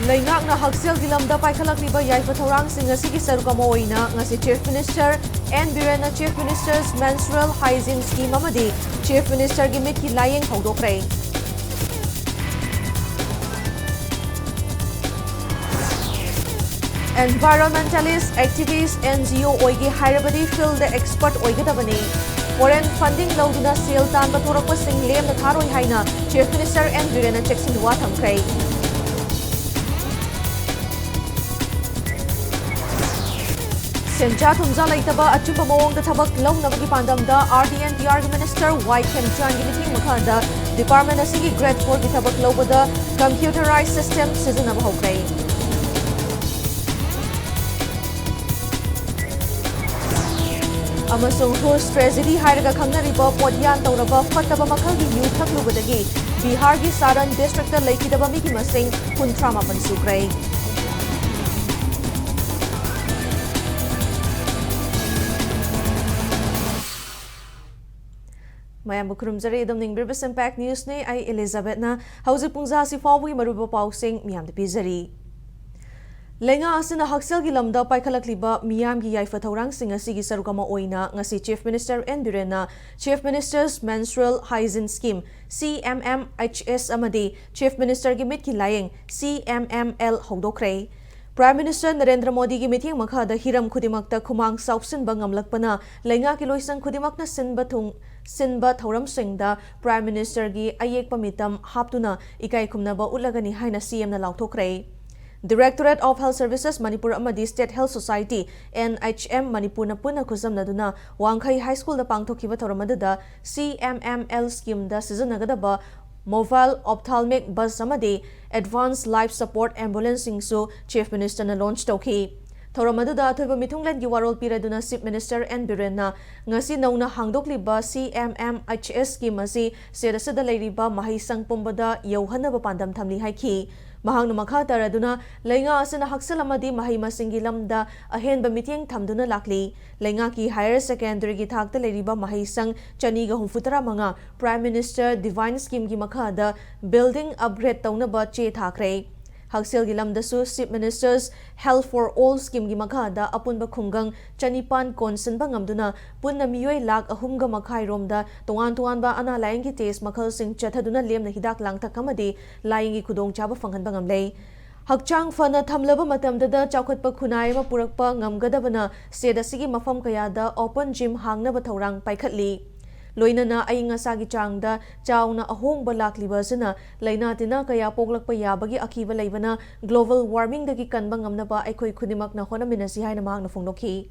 Leingakna Haksel Gilamda Paikalakliba Yaifa Thorang Singasigi Sarukamoina, Ngasi Chief Minister, and Birena Chief Minister's Menstrual Hygiene Scheme Amadi, Chief Minister Gimiki Lying Hodokre. Environmentalist, activists, NGO Oigi Hirabadi fill the expert Oigadabani. Foreign funding Lauduna Seal Tan Baturapa Singh Lem the Tharoi Haina, Chief Minister and Birena Cheksin Watamkre. Senja Thumza Laitaba Achuba Mong the Tabak Long Navaki Pandamda, RDNPR Minister Y. Kem Chan Gimiting Makanda, Department of Sigi Grade 4 Tabak Lobada, computerized system season of Hokray. Amasung Host Treasury Hiraga Kamnariba, Podian Tauraba, Fataba Makagi, Youth Taklubadagi, Bihargi Saran District Lake Dabamiki Masing, Puntrama Pansukray. Mayam Bukrum Zare Dom Ning Birbis Impact News Ne I Elizabeth na Hausi Pungza si Fawi Maruba Pausing Miam de Pizari. Lenga Asina Haksel Gilamda Paikalakliba Miam Gi Yaifa Taurang Singa Sigi Sarukama Oina Ngasi Chief Minister and Birena Chief Minister's Menstrual Hygiene Scheme CMMHS Amadi Chief Minister Gimit Kilaying CMML Hodokre. Prime Minister Narendra Modi ki meeting makhada hiram khudimakta khumang saupsin bangam lakpana lenga ki loisang khudimakna sinba thoram singda Prime Minister gi ayek pamitam haptuna ikai khumnaba ulagani haina CM na lauthokre. Directorate of Health Services Manipur amadi State Health Society NHM Manipur na puna khuzam naduna Wangkhai High School da pangthokiba thoramadada CMML scheme da sijannagadaba Mobile Ophthalmic Bus Samadi Advanced Life Support Ambulance Singsu Chief Minister na launch toki. Thoramadada Athoiba Mithunglan gi warol piraduna Chief Minister and Birena ngasi nauna hangdokliba CMMHS scheme asi serasada leiriba mahisang pumbada yauhanaba pandam thamli haiki. Mahangna makha taraduna lenga asana haksal amadi mahai masingi lamda ahenba meeting thamduna lakli. Lenga ki higher secondary gi thakta leiriba mahisang chaniga humfutara manga Prime Minister Divine Scheme gi makhada building upgrade taunaba che thakre. Haksel Gilamdasu Chief Minister's Health for All Scheme gi makhada apunba khungang chanipan konsin bangamduna punna miyoi lak ahumga makhai romda tongan ba ana laing gi test makhal sing chathaduna lemna hidak langtak amadi laing gi khudong chaba phanghan bangam lei. Hakchang fana thamlaba matamdada chawkhatpa khunai ma purakpa ngamgadabana sedasigi mafam kayada open gym hangnaba thorang paikhatli. Loinana ayinga sagi changda chawna ahongba laklibasina laina tina kaya poglakpa yabagi akiba leibana global warming dagi kanba ngamnaba aikhoi khudimak na honaminasi haina mahakna phongdokhi.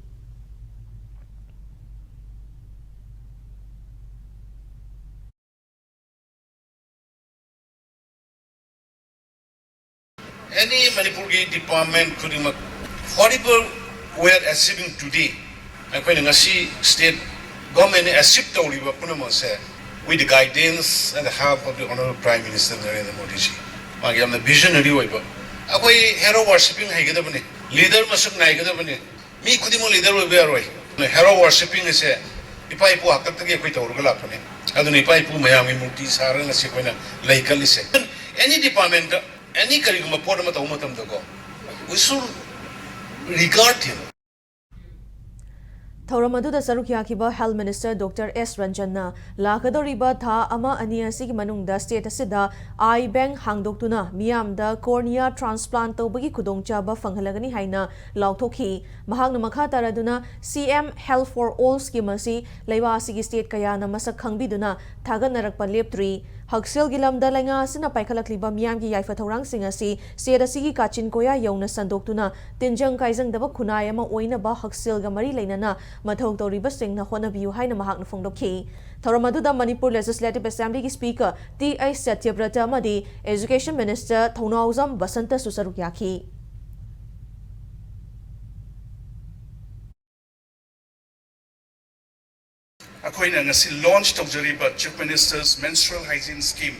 Any Manipur department khudimak horrible we are achieving today. Aikhoi ngasi state government achieved with the guidance and the help of the Honorable Prime Minister Narendra Modi ji. Magi amna visionary oiba. Akoi hero worshipping haigadabani. Leader masuk naigadabani. Mi khudimo leader oiba aroi. Hero worshipping is ipa ipu hakatagi akoi tawrugala apane. Aduna ipa ipu mayami murti sarang ase koina laikali se. Any department, any kariguma podama tawmatam dago. We should regard him. Thoramadu Sarukiakiba Health Minister Dr. S. Ranjanna Lakadoriba Tha Ama Aniasi Manungda State Asida Eye Bank Hangdoktuna Miamda Cornea Transplant Tobagi Kudongchaba Fanghalagani Haina Lautokhi Mahangna Makha Taraduna CM Health for All Scheme asi Laywasigi State Kayana Masak Hangbiduna Thaganarakpa Leptri Haksel Gilamda Langa Sina Paikalakliba Miamgi Yaifa Thorang Singasi Sedasigi Kachin Koya Yona Sandoktuna Tinjang Kaizang Daba Kunayama Oina Ba Haksel Gamari Lainana Mathok Toriba Singh na Honabiu Haina Mahakna Phongdokhi. Thoramadu Manipur Legislative Assembly Speaker T.I. Satyabrata Madi Education Minister Thonauzam Basanta Susarukyaki. ꯑꯩꯈꯣꯏꯅ ꯉꯁꯤ ꯂꯣꯟꯆ ꯇꯧꯖꯔꯤꯕ chief ministers menstrual hygiene scheme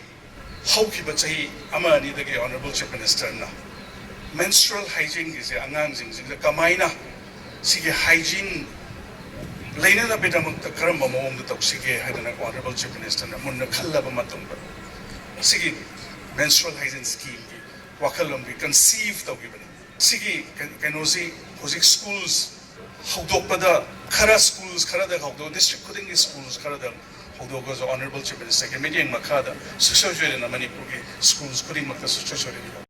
ꯍꯧꯈꯤꯕ ꯆꯍꯤ ꯑꯃ ꯑꯅꯤꯗꯒꯤ ꯑꯣꯅꯔꯦꯕꯜ chief ꯃꯤꯅꯤꯁꯇꯔꯅ menstrual hygiene gise angangsingsingda kamaina sige hygiene leina na bedamakta karamba mawongda tawsige haidana honorable chief minister na munna khallaba matungda sige menstrual hygiene scheme ki wakalam bi conceive tawgibani sige kenosi hozik schools hawdokpada khara schools khara da hawdo district khuding schools khara da hawdoga zo honorable chief minister ke meeting makhada successfully na manipur ki schools khuding makta successfully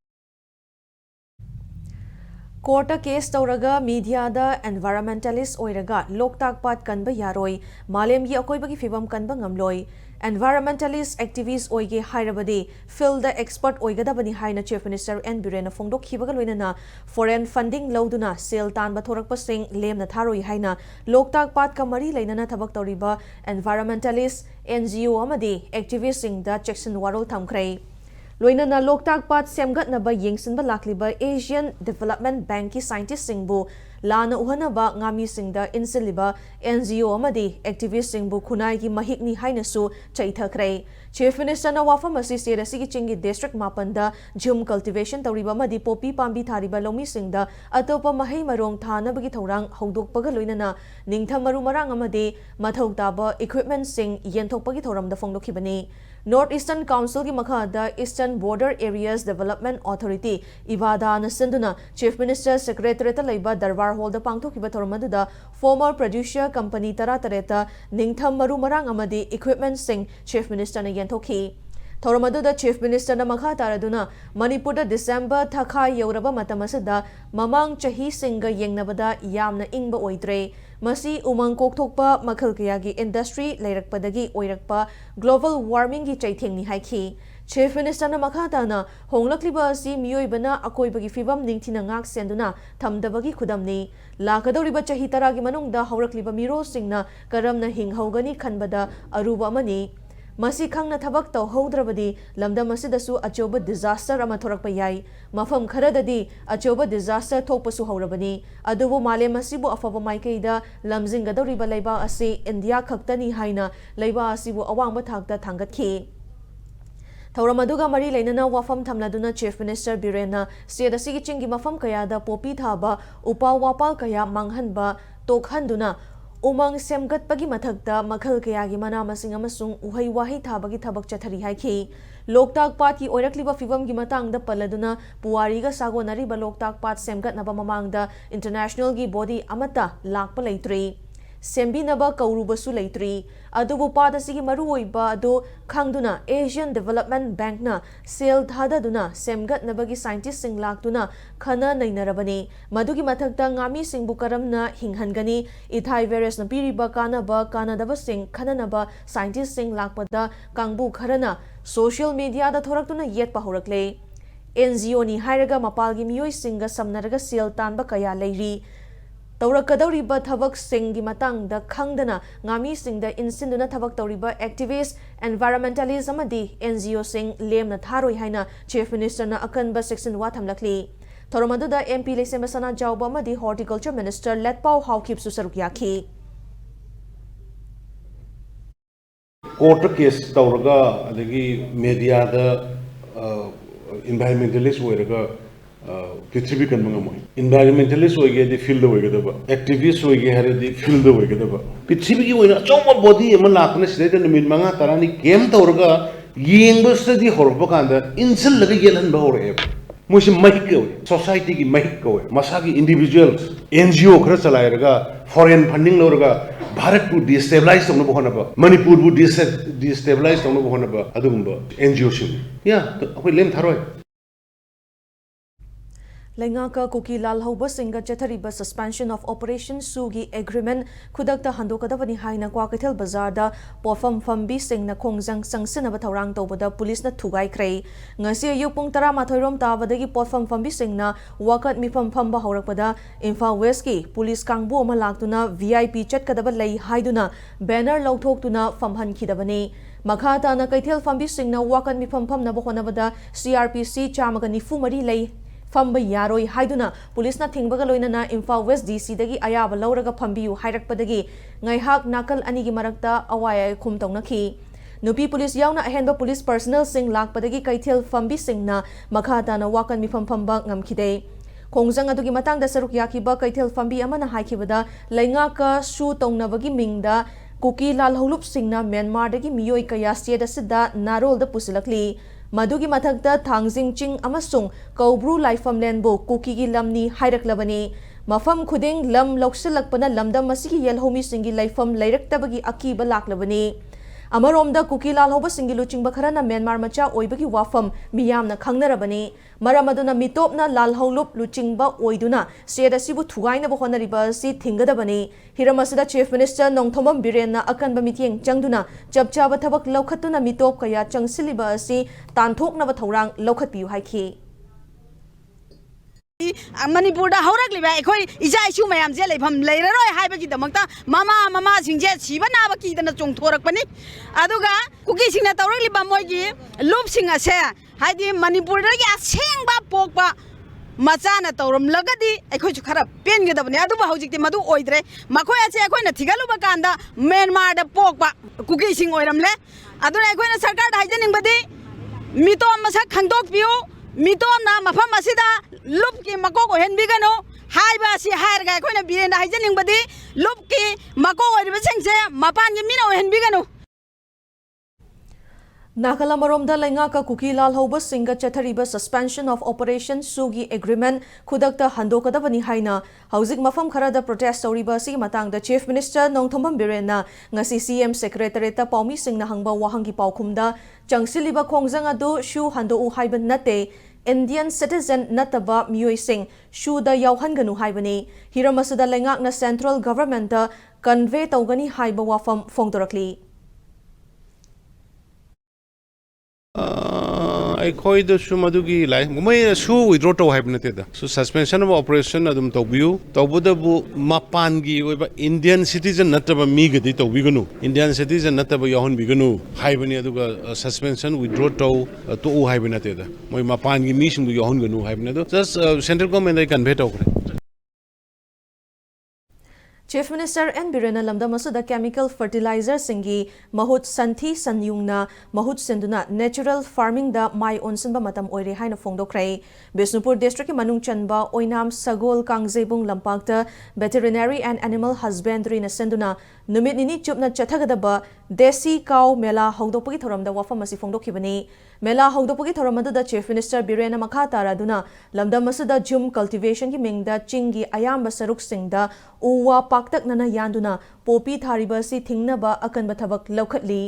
court case तौरगा मीडियादा environmentalist ओइरगा लोकताक पाट कनबा यारोय मालेमगी अकोइबगी फिबम कनबा ngamloi एनवायरमेंटलिस्ट एक्टिविस्ट ओइगे हाइरबदि फील्ड एक्सपर्ट ओइगदबनि हाइना चीफ मिनिस्टर एन बिरेन फोंदोखिबगा लोइनना फॉरेन फंडिंग लौदुना सेल तानबा थोरकपसिंग लेमना थारोय हाइना लोकताक पाट का मरी लेनना थबक तौरिबा एनवायरमेंटलिस्ट एनजीओ अमदि एक्टिविस्ट सिंगदा चेक्सन वारोल थमख्रै लोइनना लोकताक पाट सेमगतनबा येंगसिनबा लाक्लिबा एशियन डेवलपमेंट बैंक की साइंटिस्ट सिंगबु लाना उहनबा ngami singda insilliba NGO amadi activist singbu khunai gi mahikni hainasu chaithakrai chief minister na wafam asi state asigi chingi district mapanda jhum cultivation tawriba amadi popi pambi thariba lomi singda atopa mahai marong thanabagi thorang hongdokpaga loinana ningtham maru marang amadi mathau taba equipment sing yenthokpagi thoramda phongdokhibani North Eastern Council ki makhada Eastern Border Areas Development Authority Ibada na senduna Chief Minister Secretariat laiba Darbar Hall da pangthokiba thormaduda former producer company tara tareta ningtham maru marang amadi equipment sing Chief Minister na yenthokhi Thormaduda Chief Minister na makha taraduna Manipur da December thakha yauraba matamasada mamang chahi singa yengnabada yamna ingba oidre Masi umang kokthokpa makhal kayagi industry leirakpadagi oirakpa global warming gi chaithengni haiki Chief Minister na makhatana honglakliba asi miyoibana akoibagi fibam ningthina ngak senduna thamdabagi khudamni lakadoriba chahi taragi manungda haurakliba miro singna karamna hinghogani khanbada aruba amani Masi khangna thabak taw haudrabadi lamdam asidasu achoba disaster ama thorakpa yai mafam kharadadi achoba disaster thokpasu haurabani adubu malem asibu afaba maikeida lamjingadoriba leiba asi India khaktani haina leiba asibu awangba thakta thangatkhi Thoramaduga mari leinana wafam thamladuna Chief Minister Birena state asigi chingi mafam kayada popi thaba upa wapal kaya manghanba tokhanduna Umang semgatpagi mathakta makhal kayagi mana masing amasung uhai wahi thabagi thabak chathari haiki Loktak Pat ki oirakliba fibam gi matangda paladuna puwari ga sagonariba Loktak Pat semgatnaba mamangda international gi body amata lakpa leitri Sembinaba kaurubasu leitri adubu padasigi maruoiba adu khangduna Asian Development Bank na sel thadaduna semgatnabagi scientist sing laktuna khana nainarabani madugi mathakta ngami singbu karamna hinghangani ithai virus na piriba kanadaba sing khananaba scientist sing lakpada kangbu kharana social media da thoraktuna yet pahorakle NGO ni hairaga mapalgi miyoi singa samnaraga sel tanba kaya leiri Taurakadoriba thabak singgi matangda khangdana ngami singda insinduna thabak tauriba activist environmentalism amadi NGO sing lemna tharoi haina Chief Minister na akanba section wa thamlakli Thoromaduda MP Lesemasana Jauba amadi Horticulture Minister Letpau Haukip susaruk yakhi Court case tauraga adagi media da environmentalist oiraga पृथ्वी कन मंगमोय environmentalist होगे दि field होगे दबा activist होगे हरे दि field होगे दबा पृथ्वी की होइना चौमा body M लाकने सिदे नमिन मंगा तरानी game तौरगा येंगबसदि हरबा कांदा इनसल लगे गेलन बहरे मुसे महिक सोसाइटी की महिक को मसा की इंडिविजुअल्स एनजीओ खर चलायरगा फॉरेन फंडिंग लौरगा भारत को डिस्टेबलाइज तौनो बहनबा मणिपुर को डिस्टेबलाइज तौनो बहनबा अदुगुंबा एनजीओ सिम या अखोय लेम थारोय Lengaka Kuki Lalhauba Singa Chathariba suspension of Operation Sugi agreement Kudakta Handokadavani Haina Kwakatil Bazarda Pofam Fambi Singna Kongjang Sangsinaba Taurang Tobada Police na Tugai Kray Ngasi Yupung Tara Mathorom Tabadagi Pofam Fambi Singna Wakat Mipam Pamba Horakpada Imphal West ki Police Kangbu Malaktuna VIP Chat Kadaba Lay Haiduna Banner Lautoktuna Famhan Kidabani Makhata na Kaitel Fambi Singna Wakat Mipam Pam Nabahonabada CRPC Chamaga Nifu Mari Lay famba yaroi haiduna pulisna thingbaga loinana Imphal West DC dagi ayaba lauraga phambiu hairakpadagi ngaihak nakal ani gi marakta awaya khum tawnakhi nupi police yauna ahenba police personnel sing lakpadagi kaithel fambi singna makhata na wakan mifam phamba ngamkhide Kongjang adugi matangda saruk yakiba kaithel fambi amana haikibada lainga ka shu tongnabagi mingda kuki lal holup singna Myanmar dagi miyoi kaya state asida narol da pusilakli madugi mathakta thangjing ching amasung kaubru laifam lenbo kuki gi lamni hairak mafam khuding lam loksilakpana lamdam masigi yelhomi singi laifam lairaktabagi akiba laklabani Amaromda kuki lal hoba singi luching bakharana Myanmar macha oibagi wafam miyamna khangnarabani maramaduna mitopna lal holup luchingba oiduna state asibu thugaina bo honariba si thingadabani hiramasida chief minister Nongthomam Biren na akanba mityeng changduna chapchaba thabak laukhatuna mitop kaya changsiliba asi tanthokna ba thorang laukhatpiu haiki Manipur da haurak liba ekhoi ija isu mayam je leifam leiraroi haibagi damakta mama singje chiba na ba ki dana chongthorak pani aduga kuki singna tawrak liba moigi loop singa se haidi Manipur da gi asengba pokba machana tawram lagadi ekhoi chu khara pen ge dabani adu ba hojikti madu oidre makhoi ache ekhoi na thigalu ba kanda Myanmar da pokba kuki sing oiramle aduna ekhoi na sarkar da haijaning badi mito masak khangdok piu Mitona mafam asida lupki makoko henbigano haiba si hairga koina birena haijaning badi lupki makoko ribasengse mapan gi mina henbigano Nakala maromda laingaka kuki lal hoba singa chathariba suspension of operation sugi agreement khudakta handokadabani haina hauzik mafam kharada protest tawriba si matangda chief minister Nongthomam Biren na ngasi CM secretariat ta paumi singna hangba wahangi paukhumda changsiliba khongjang adu shu hando u haiban nate Indian citizen nataba miyoi sing shu da yauhanganu haibani hiramasada laingakna central government ta convey tawgani haiba wafam fongdorakli ꯑꯩꯈꯣꯏ ꯗꯁꯨ ꯃꯗꯨꯒꯤ ꯂꯥꯏ ꯃꯣꯏ ꯁꯨ withdraw ꯇꯧ ꯍꯥꯏꯕ ꯅꯠꯇꯦꯗ ꯁꯨ suspension of operation ꯑꯗꯨꯝ ꯇꯧꯕꯤꯌꯨ ꯇꯧꯕꯗꯕꯨ ꯃꯄꯥꯟꯒꯤ ꯑꯣꯏꯕ ꯏꯟꯗꯤꯌꯟ ꯁꯤꯇꯤꯖꯟ ꯅꯠꯇꯕ ꯃꯤꯒꯗꯤ ꯇꯧꯕꯤꯒꯅꯨ ꯏꯟꯗꯤꯌꯟ ꯁꯤꯇꯤꯖꯟ ꯅꯠꯇꯕ ꯌꯥꯎꯍꯟꯕꯤꯒꯅꯨ ꯍꯥꯏꯕꯅꯤ ꯑꯗꯨꯒ ꯁꯁꯄꯦꯟꯁꯟ ꯋꯤꯗ꯭ꯔꯣ ꯇꯧ ꯇꯣꯛꯎ ꯍꯥꯏꯕ ꯅꯠꯇꯦꯗ ꯃꯣꯏ ꯃꯄꯥꯟꯒꯤ ꯃꯤꯁꯤꯡꯗꯨ ꯌꯥꯎꯍꯟꯒꯅꯨ ꯍꯥꯏꯕꯅꯤ ꯑꯗꯣ ꯖꯁ ꯁꯦꯟꯇ꯭ꯔꯦꯜ ꯒꯣꯔꯃꯦꯟꯗ ꯀꯟꯚꯦ ꯇꯧꯈ꯭ꯔꯦ Chief Minister N. Biren lamdam asada chemical fertilizer singi mahut santhi sanyungna mahut senduna natural farming da mai onsanba matam oire haina fongdokrai Bisnupur district ki manung chanba oinam sagol kangjebung lampakta veterinary and animal husbandry na senduna numit nini chupna chathagadaba desi cow mela hongdokpagi thoramda wafam asi fongdokhibani mela hongdokpagi thoramadada Chief Minister Biren makha taraduna lamdam asada jum cultivation ki mingda chingi ayamba saruk singda uwa paktak nana yanduna popi thariba si thingnaba akanba thabak laukhatli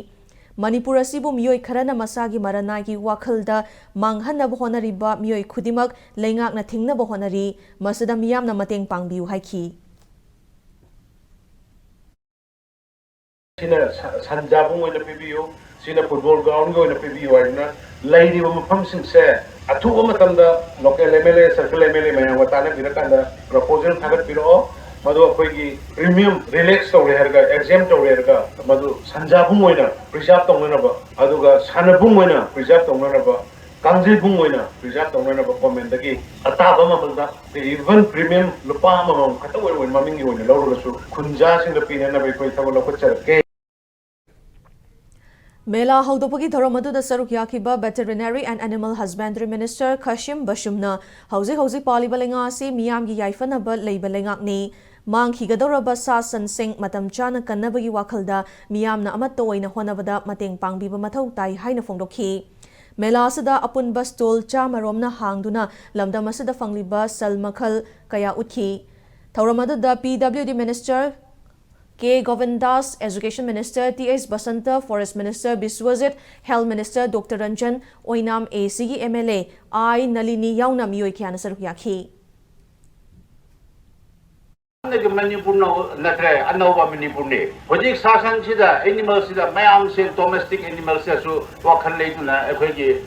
Manipur asibu miyoi kharana masagi maranagi wakhalda manghanaba honariba miyoi khudimak leingakna thingnaba honari masada miyamna mateng pangbiu haiki Sina sanjabung oina PBU sina football ground go oina PBU aina lairi ba mafam sing se athu ba matamda local MLA circle MLA mayang watana birakanda proposal thagat biro madu akhoi premium relax tawre herga exempt tawre herga madu sanjabung oina preserve tawna ba aduga sanabung oina preserve tawna ba kangjebung oina preserve tawna ba comment dagi ataba mamalda even premium lupa mamam khata oina mamingi oina lawro su khunja sing da pina na bai koi tawla ko charke Mela Haudopagi Thoromaduda Saruk Yakiba Veterinary and Animal Husbandry Minister Kashim Bashumna Hauzi Palibalenga si Miyamgi Yaifanaba Labalengakni Mang Higadoraba Sasan Sing Matam Chana Kanabagi Wakalda Miyamna Amatoina Honabada Mateng Pangbiba Matau Tai Haina Fongdoki Mela Sada Apun Bastol Chamaromna Hangduna Lamdamasada Fangliba Salmakhal Kaya Utki Thoromaduda PWD Minister K. Govindas, Education Minister T.S. Basanta, Forest Minister Biswajit, Health Minister Dr. Ranjan, Oinam ACG MLA, I. Nalini Yauna Miyoi Kiana Saruk Yaki. Manipur natre anova Manipur ne. Hojik sasan sida animals sida mayam se domestic animals su wakhan leiduna ekhoi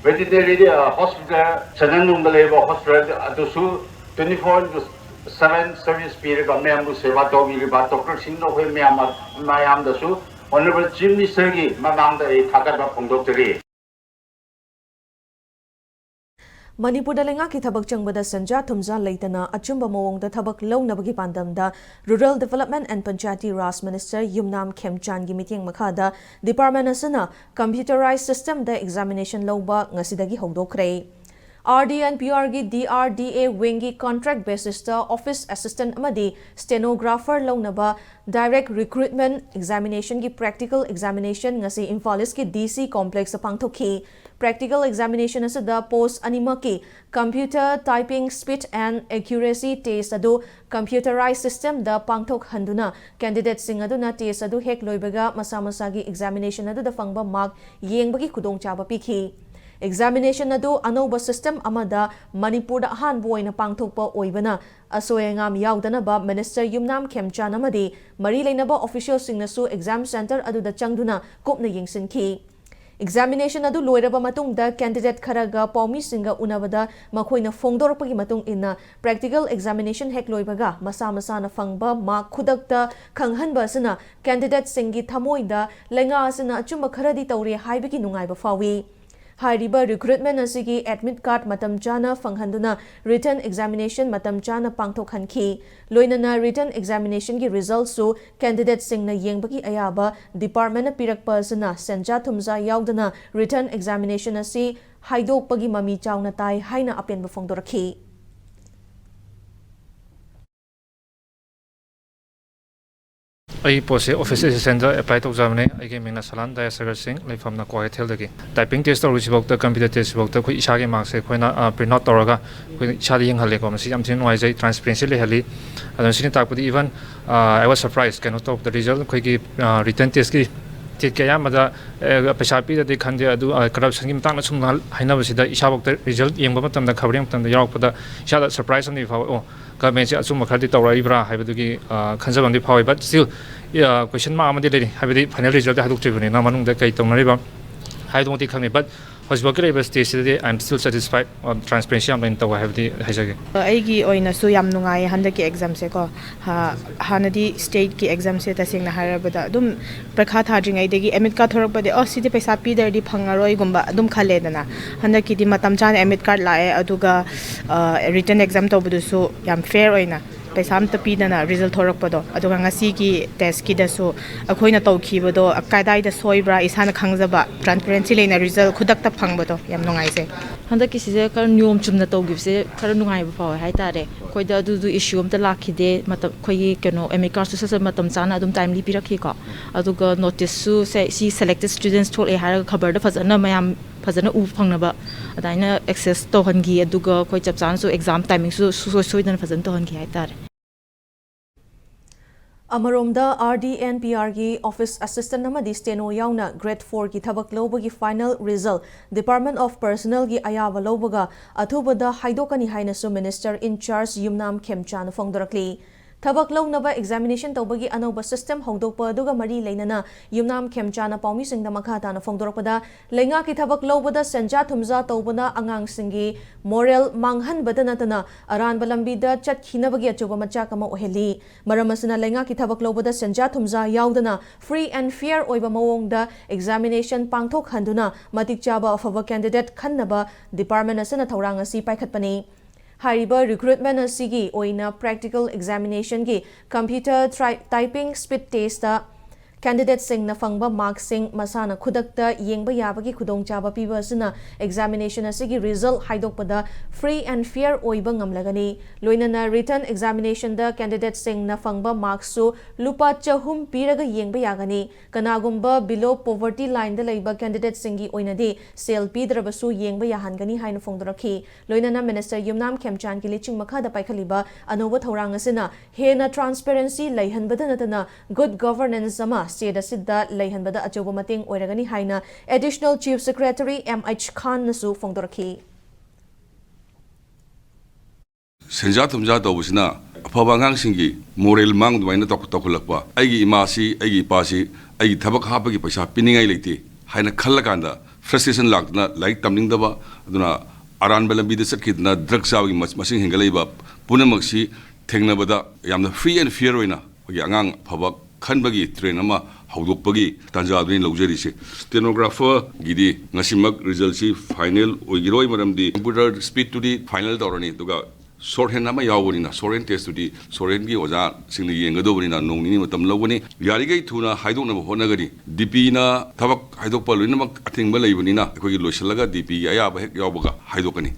veterinary hospital sananung leba hospital adusu 24/7 service period of Mambu Seva Dogi about Dr. Sindo Mayam the Su, Honorable Jimmy Sergi, Mamam the Takaba from Doctor. Manipur lenga ki thabak changbada sanja thumja leitana achumba mawongda thabak lawnabagi pandamda Rural Development and Panchayati Raj Minister Yumnam Khemchan gi meeting makhada Department asana computerized system da examination lawba ngasidagi hongdokre. RDNPR gi DRDA wing gi contract basis da office assistant amadi stenographer lawnaba direct recruitment examination gi practical examination ngasi Imphal ki DC complex pangthokhi. Practical examination asada post animaki computer typing speed and accuracy test adu computerized system da pangthok handuna candidate sing aduna test adu hek loibaga masa masagi examination adu da fangba mark yengbagi khudong chaba pikhi. Examination adu anoba system amada Manipur da han boina pangthokpa oibana asoyangam yaudana Minister Yumnam Khemchan amadi mari leinaba official singnasu exam center adu da changduna kopna yingsinki. Examination adu loiraba matungda candidate kharaga paumi singa unabada makhoina phongdorpagi matung inna practical examination hek loibaga masa na fangba ma khudakta khanghanba asina candidate singi thamoida lenga asina achumba kharadi tawre haibagi nungaiba fawi. Hariba recruitment asigi admit card matam chana fanghanduna written examination matam chana pangthokhanki loinana written examination gi results su candidate singna yengbagi ayaba department pirakpa asana senja thumza yaudana written examination asi haidokpagi mami chawna tai haina apenba phongdorakhi. I post office assistant apply to examine I gave me Salan Diasagar Singh like from the quiet hill again. Typing test or which about the computer test about the quick shaggy marks when print not Toraga with Charlie Halecom. See, I'm saying why transparency heli. I don't see talk with even I was surprised cannot talk the result quick written test. Tikayamada Peshapi that they can do corruption in Tanasum Hina was the Ishabok the result young bottom the covering from the York for the shot surprise on the government assume credit or Ibra have to conserve on the power, but still question mark have the final result had to tribune among the Kaiton River. I don't think coming, but was working stage I'm still satisfied on transparency and have the Aigi oina su yam nungai handa ki exam se ko hanadi state ki exam se tasing na harabada dum prakha thajing ai degi emit ka thorak bade sidi paisa pi der di phangaroi gumba dum khale dana handa ki di matam chan emit card lae aduga written exam to budu su yam fair oina paisa ta pi dana result thorak pado aduga ngasi ki test ki da su akhoina tawkhi bado akaidai da soibra isana khangjaba transparency leina result khudak ta phangbodo yam nungai se handa ki se kar nyom chumna tawgib se kar nungai ba faw hai tare koi da du issue am ta lakhide matam khoi keno emika su sa matam chana adum timely pirakhi ko aduga notice su se si selected students thol e har khabar da fazana mayam fazana u phangnaba adaina access to hangi aduga koi chap chan su exam timing su soidan fazan to hangi hai tare. Amaromda RDNPR gi office assistant namadi steno yauna grade 4 ki thabak lobagi final result Department of Personnel gi ayaba lobaga athubada haidokani haina su minister in charge Yumnam Khemchan phongdorakli. Thabak lawnaba examination tawbagi anoba system hongdokpa aduga mari leinana Yumnam Khemchana paumi singda makhata na phongdorakpada lenga ki thabak lawbada senja thumza tawbana angang singi moral manghan badanatana aran balambi da chat khinabagi achuba macha kama oheli maramasana lenga ki thabak lawbada senja thumza yaudana free and fair oiba mawong da examination pangthok handuna matik chaba afawa candidate khannaba department asana thorang asi paikhatpani. Hariba recruitment asigi oina practical examination gi computer typing speed test candidate sing na fangba mark sing masana khudakta yengba yabagi khudong chaba piba asina examination asigi result haidokpada free and fair oiba ngamlagani loinana written examination da candidate sing na fangba marks su lupa chahum piraga yengba yagani kanagumba below poverty line da leiba candidate singi oinadi sel pidrabasu yengba yahangani haina phongdorakhi loinana minister Yumnam Khemchan ki liching makha da paikhaliba anoba thorang asina hena transparency leihanbada natana good governance ama state asidda leihanbada achoba mating oiragani haina additional chief secretary MH Khan nasu phongdorakhi. Senja thumja tawbusina afabangang singi moral mang duaina tokulakpa aigi imasi aigi pasi aigi thabak hapagi paisa piningai leite haina khallakanda frustration lagna like tamningdaba aduna aran balambi de satkidna drugs awgi masing hingalaiba punamaksi thengnabada yamna free and fair oina agi angang phabak खनबगी train अमा हौदोकपगी तांजादुनि लौजरिसे stenographer गिदी ngasimak result si final oigiroi maramdi computer speed to the final dorani duga shorthand ama yawbonina shorthand test to the shorthand gi oja singni yengadobonina nongni matam lawboni yarigai thuna haidokna honagari dp na thabak haidokpa loinamak athingba leibonina ekoi loisallaga dp ayaba hek yawbaga haidokani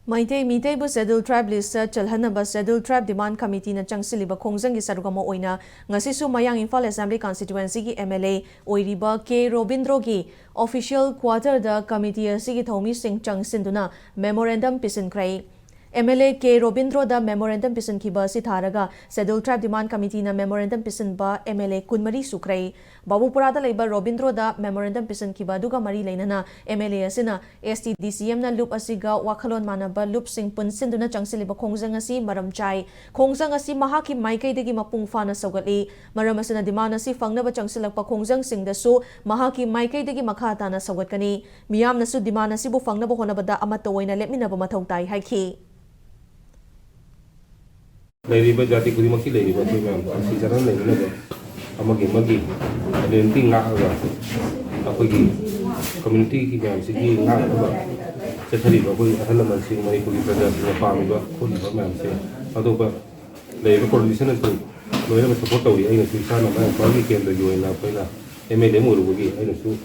Maitei Mitei bu Schedule Tribe list chalhanaba Schedule Tribe Demand Committee na changsiliba khongjang gi sarugama oina ngasisu Mayang Imphal Assembly constituency gi MLA oiriba K Robindro gi official quarter da committee asigi thomi sing changsinduna memorandum pisinkhrai MLA K Robindro da memorandum pisin khiba si tharaga Schedule Tribe Demand Committee na memorandum pisin ba MLA kunmari sukrai Babupura da leiba Robindro da memorandum pisin khiba duga mari leinana MLA asina STDCM na loop asiga wakhalon manaba loop sing punsinduna changsiliba khongjang asi maram chai khongjang asi mahaki maikai degi mapung fana saugali maram asina demand asi fangnaba changsilakpa khongjang sing da su mahaki maikai degi makha tana saugatkani miyam na su demand asi bu fangnaba honabada amata oina lepminaba mathau tai haiki Lady Jati Kurimaki lady, but we are season lady, Amagi Magi, and then thing out of Apagi community, Siki, Setari, Helaman, sing Manipuri present in the farm, but man say, although labor coalition and two, wherever support we ain't a son of man, probably came the UN Apena, they made them will be ain't a two,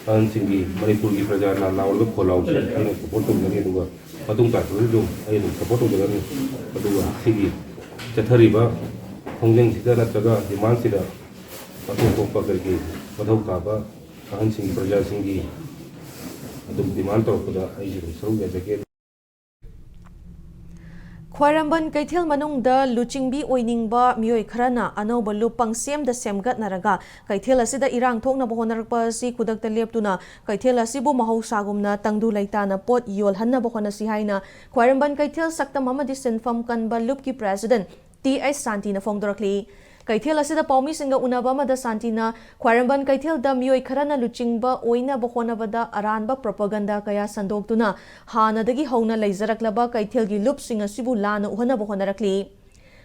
and Singi, Manipuri present and now look for out and support to the Nidu, but don't that will do, I support to the Sigi. Catariba, Honging Sita Nataga, Demand Sita, Patu Pakaki, Patu Kaba, Hansing Praja Singi, Demand of the Asian so as again. Khwaramban Kaithil Manung da Luchingbi Oiningba Mioi Kharana Anoba Lupang Sem da Semgat Naraga Kaithil Asida Irang Thokna Bohonarakpa si Kudak Leptuna Kaithil Asibu Mahosagumna Tangdu Laitana Pot Yol Hanna Bohona Sihaina Khwaramban Kaithil Sakta Mamadi Senfam Kanba Lupki President T.S. Santina Fongdorakli Kaithil Asida Paumi Singa Unabama da Santina Khwaramban Kaithil da Mioi Kharana Luchingba Oina Bohonabada Aranba Propaganda Kaya Sandoktuna Hanadagi Hona Laizaraklaba Kaithil gi Lup Singa Sibu Lana Uhana Bohonarakli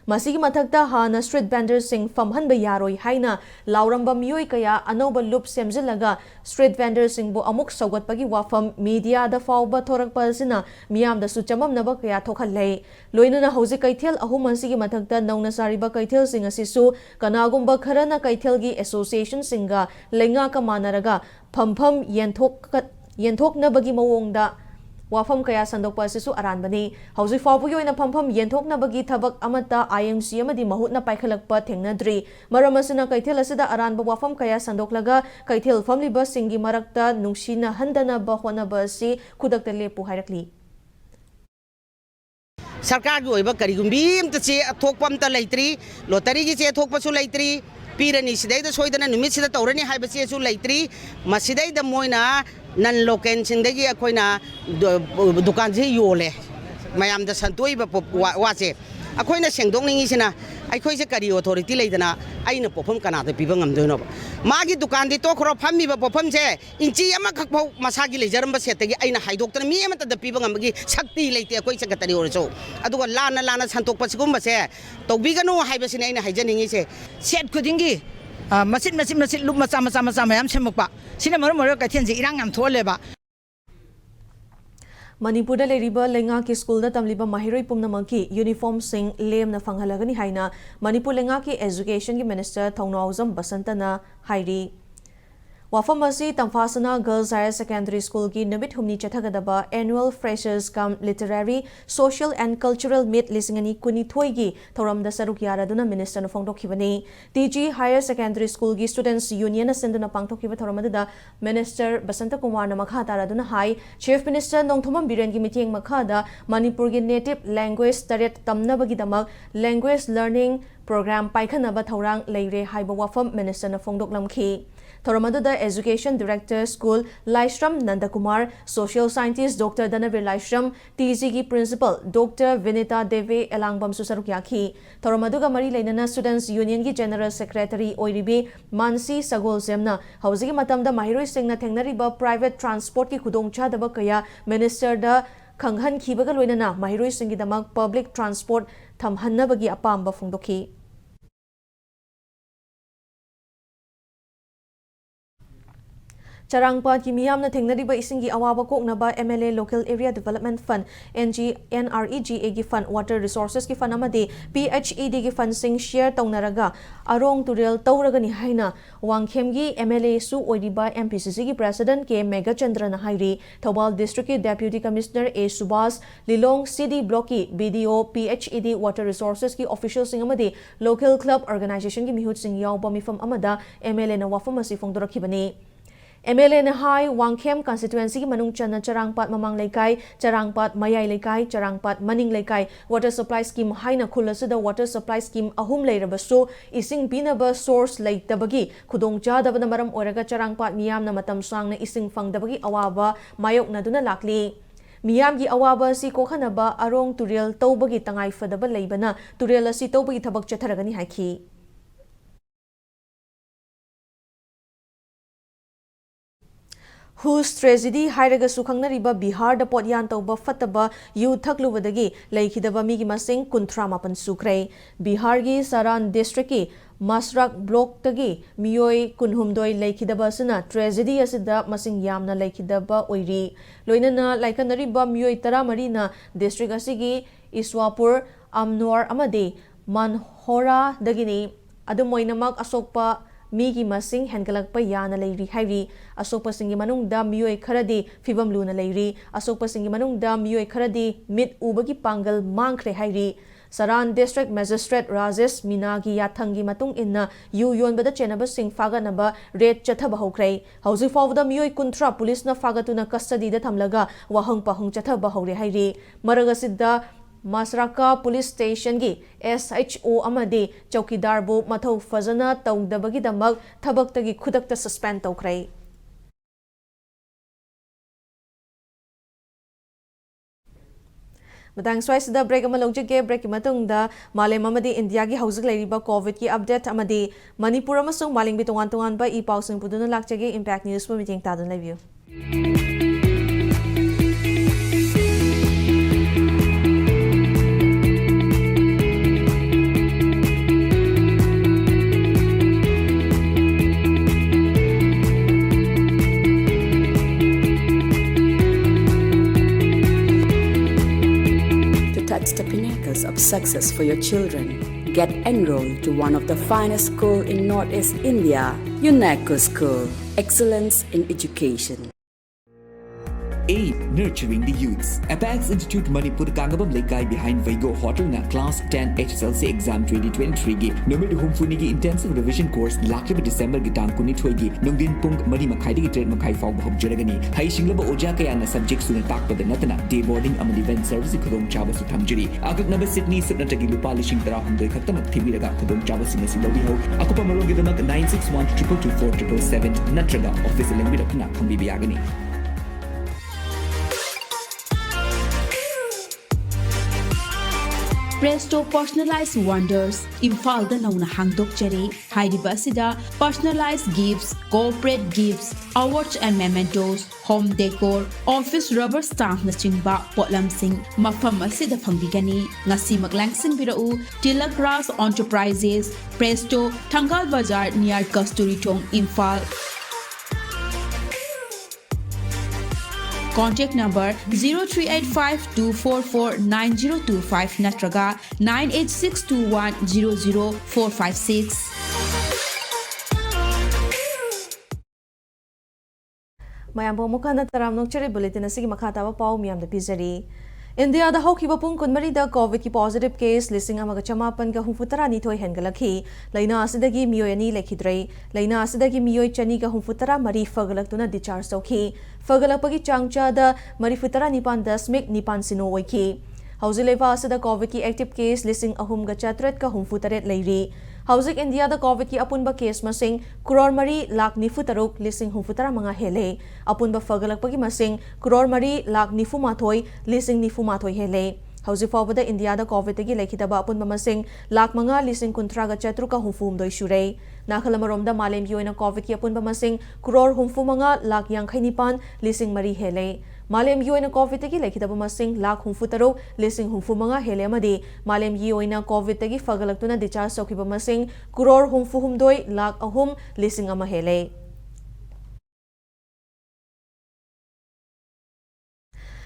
Masigi Mathakta Hana Street Vendors Sing Famhanba Yaroi Haina Lauramba Mioi Kaya Anoba Lup Semzilaga Street Vendors Sing Bo Amuk Saugatpagi Wafam Media da Fauba Thorakpa Sina Miam da Suchamam Naba Kaya Thokhalei Loinana Hausi Kaithil Ahum Masigi Mathakta Nauna Sariba Kaithil Sing Asisu Kanagumba Kharana Kaithil gi Association Singa Lenga ka Manaraga Phampham Yenthok Nabagi Mawongda Wafam Kaya Sandokpa Sisu Aranbani, Hausi Fabuyo in a Pampam Yentok Nabagi Tabak Amata, IMC Amadi Mahutna Paikalakpa Tengnadri, Maramasina Kaitila Sida Aranba Wafam Kaya Sandoklaga, Kaitil Family Bus Singi Marakta, Nungshina Handana Bahwana Basi, Kudakta Lepu Hirakli. Sarkar go iba karigumbi to say a tokpam ta laitri, lotari gi che tokpasu laitri, pirani sidai the soidana numisida torani habasi su laitri, masidai the moina nan loken sindagi akoina dukanji yole. Mayam the santoi wase. Akoina sengdong ningisina, I coise kari authority laitana, I know popum canada people am doing. Magi dukan di tokro pami popum se, in Chiama Masagi Jaramba Setagi, I know high doctor me at the people amagi, Sakti late a coise secretary or so. I do a lana santo pascumba se, to bigano hibasina hygienic is said Kudingi. Masin look Masama Semopa. Cinema Moroccan Irangam Toleba. Manipur da Leriba Lenga ki school da tamliba mahiroi pumnamaki uniform sing lem na fanghalagani haina Manipur Lenga ki education ki minister Thongnauzam Basantana hairi Wafamasi Tamfasana Girls Higher Secondary School ki Namit Humni Chathagadaba Annual Freshers Cum Literary, Social and Cultural Meet Lisingani Kuni Thoigi Thoram da Saruk Yaraduna Minister na Fongdokhibani TG Higher Secondary School ki Students Union na Sinduna Pangtokhiba Thoramada Minister Basanta Kumar na Makhata Raduna Hai Chief Minister Nongthomam Biren ki meeting Makhada Manipur ki native language taret tamnabagi damak language learning program paikhanaba thorang leire haiba wafam Minister na Fongdoklamki Thoramada Education Director School Laishram Nandakumar, Social Scientist Dr. Danavir Laishram, TZG Principal Dr. Vinita Deve Elangbam Susarukyaki, Thoramaduga Mari Lainana Students Union ki General Secretary Oiribi Mansi Sagol Zemna, Hausigi Matamda Mahiroi Singna Tengnariba Private Transport ki Kudongcha Daba Kaya Minister da Kanghan Kibaga Loinana Mahiroi Singidamak Public Transport Thamhannabagi Apamba Fongdoki. Charangpat ki miyamna thengnariba isingi awaba koknaba MLA Local Area Development Fund NREGA gi fund Water Resources ki fund amadi PHED gi fund sing share taunaraga arong turel tauragani haina wangkhem gi MLA su oiriba MPCC gi President K Megachandra na hairi Thobal District ki Deputy Commissioner A Subhas Lilong CD Block ki BDO PHED Water Resources ki official sing amadi Local Club Organization ki mihut sing yawba mifam amada MLA na wafam asi fongdorakibani MLA na hai Wangkhem constituency ki manung chana Charangpat mamang laikai Charangpat mayai laikai Charangpat maning laikai water supply scheme haina khulasida water supply scheme ahum leirabasu ising pinaba source leitabagi khudong chadabana maram oraga Charangpat miyamna matam sangna ising fangdabagi awaba mayokna duna lakli Miyam gi awaba si kokhanaba arong turel tawbagi tangai fadaba leibana turel asi tawbagi thabak chatharagani haiki Whose tragedy hairaga sukhangnariba Bihar da podyan tawba fataba yu thaklubadagi leikhidaba migi masing kunthra mapan sukrai Bihar gi Saran district ki Masrak block tagi miyoi kunhumdoi leikhidaba sina tragedy asida masing yamna leikhidaba oiri loinana laikanariba miyoi taramari na district asigi Iswapur Amnor amade Manhora dagini adumoinamak asokpa Migi masing hengalakpa yana leiri hairi asokpa singi manungda miyoi kharadi fibam luna leiri asokpa singi manungda miyoi kharadi mit ubagi pangal mangkhre hairi Saran District Magistrate Rajesh Minagi Yathangi matung inna yu yonbada chenaba sing faganaba red chathaba hokrai hausi fawda miyoi kunthra police na fagatuna custody da thamlaga wahang pahung chathaba hore hairi maragasida Masraka Police Station gi SHO amadi Chowkidar bu mathau fazana tawdabagi damak thabaktagi khudakta suspend tawkrai Matang swaisida break ama longjage break ki matungda malem amadi India gi hauzik leiriba COVID ki update amadi Manipur amasung maling bitongan tongan ba I pausing puduna lakjage Impact News bu meeting tadun review The pinnacles of success for your children. Get enrolled to one of the finest schools in Northeast India, UNESCO School. Excellence in education. 8. Nurturing the youths. Apex Institute Manipur Kangabam Lekai behind Vigo Hotel na Class 10 HSLC Exam 2023 gi Numid Humfuni gi Intensive Revision Course Lakrib December gi Tang Kuni Twigi Nungdin Pung Mari Makai gi Trade Makai Fog Hog Jeragani Hai Shinglaba Oja Kaya na subjects suna takpa the Natana Day boarding amadi event service Kudong Chava Sutamjiri Agak Naba Sydney Sutnatagi Lupa Lishing Tarahum Katamak Tibiraga Kudong Chava Sinasi Lobiho Akupa Marogi Damak 961 224 777 Natraga Office Lembidapna Kambi Biagani Presto Personalized Wonders Imphal da nauna hangdok jare hairiba asida personalized gifts, corporate gifts, awards and mementos, home decor, office rubber stamp na chingba potlam sing mafam asida phangbigani ngasi maglangsing birau Tilak Ras Enterprises Presto Thangal Bazar near Kasturi Thong Imphal Contact number 0385-244-9025 natraga 98621-00456. Mayam po mukha na taram nung chari bulletin na sige makatawa pao miyam da pizari. India da hawk hiba pung kunmari da COVID ki positive case lising amaga chamapan ka humfutara ni toy hengalakhi laina asidagi miyoy ani lekhidrei laina asidagi miyoy chani ka humfutara mari fagalak tuna discharge sokhi fagalapagi changcha da mari futara nipan dasmik nipan sino oiki hauzileva asida COVID ki active case lising ahum ga chatret ka humfutaret leiri Hausik India da COVID ki apunba case masing crore mari lakh nifu taruk lising humfutara mga hele apunba fagalakpagi masing crore mari lakh nifu mathoi lising nifu mathoi hele Hausi fawbada India da COVID tagi lekhitaba apunba masing lakh mga lising kuntra ga chatru ka humfum doi shure nakhalamarom da malem yoina COVID ki apunba masing crore humfu mga lakh yangkhai nipan lising mari hele Malem yoina COVID tagi lekhitaba masing lakh humfu taro lising humfu mga hele amadi malem yoina COVID tagi fagalaktuna discharge sokhiba masing crore humfu humdoi lakh ahum lising ama hele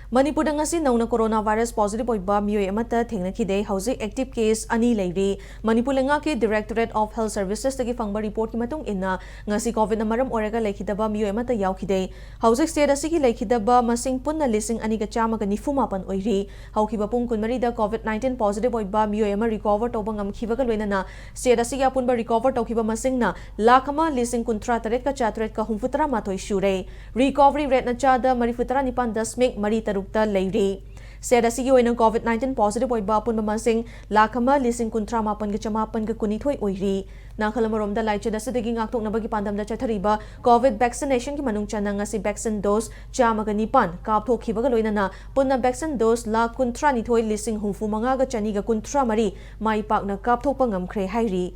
Manipur ngasi nauna coronavirus positive oiba mioi amata thengnakhide hauzik active case ani leiri Manipur lenga ke Directorate of Health Services tagi fangba report ki matung inna ngasi covid na maram oraga lekhidaba mioi amata yaukhide hauzik state asigi lekhidaba masing punna lising ani ga chama ga nifumapan oiri haukiba pung kunmari da covid-19 positive oiba mioi ama recover toba ngamkhiba ga loinana state asigi apunba recover tokhiba masing na lakhama lising kuntra taret ka chatret ka humfutra mathoi shure recovery rate na chada marifutra nipan dasmik mari tarukta leiri Said asigi oina COVID-19 positive oiba apun mamasing lakama lising kuntra mapan ga chamapan ga kunithoi oiri nakhalamarom da laiche da sidagi ngaktok na bagi pandam da chathariba COVID vaccination ki manung chana ngasi vaccine dose chama ga nipan kapthokhiba ga loinana punna vaccine dose la kuntra nithoi lising humfu manga ga chani ga kuntra mari mai pak na kapthokpa ngamkhre hairi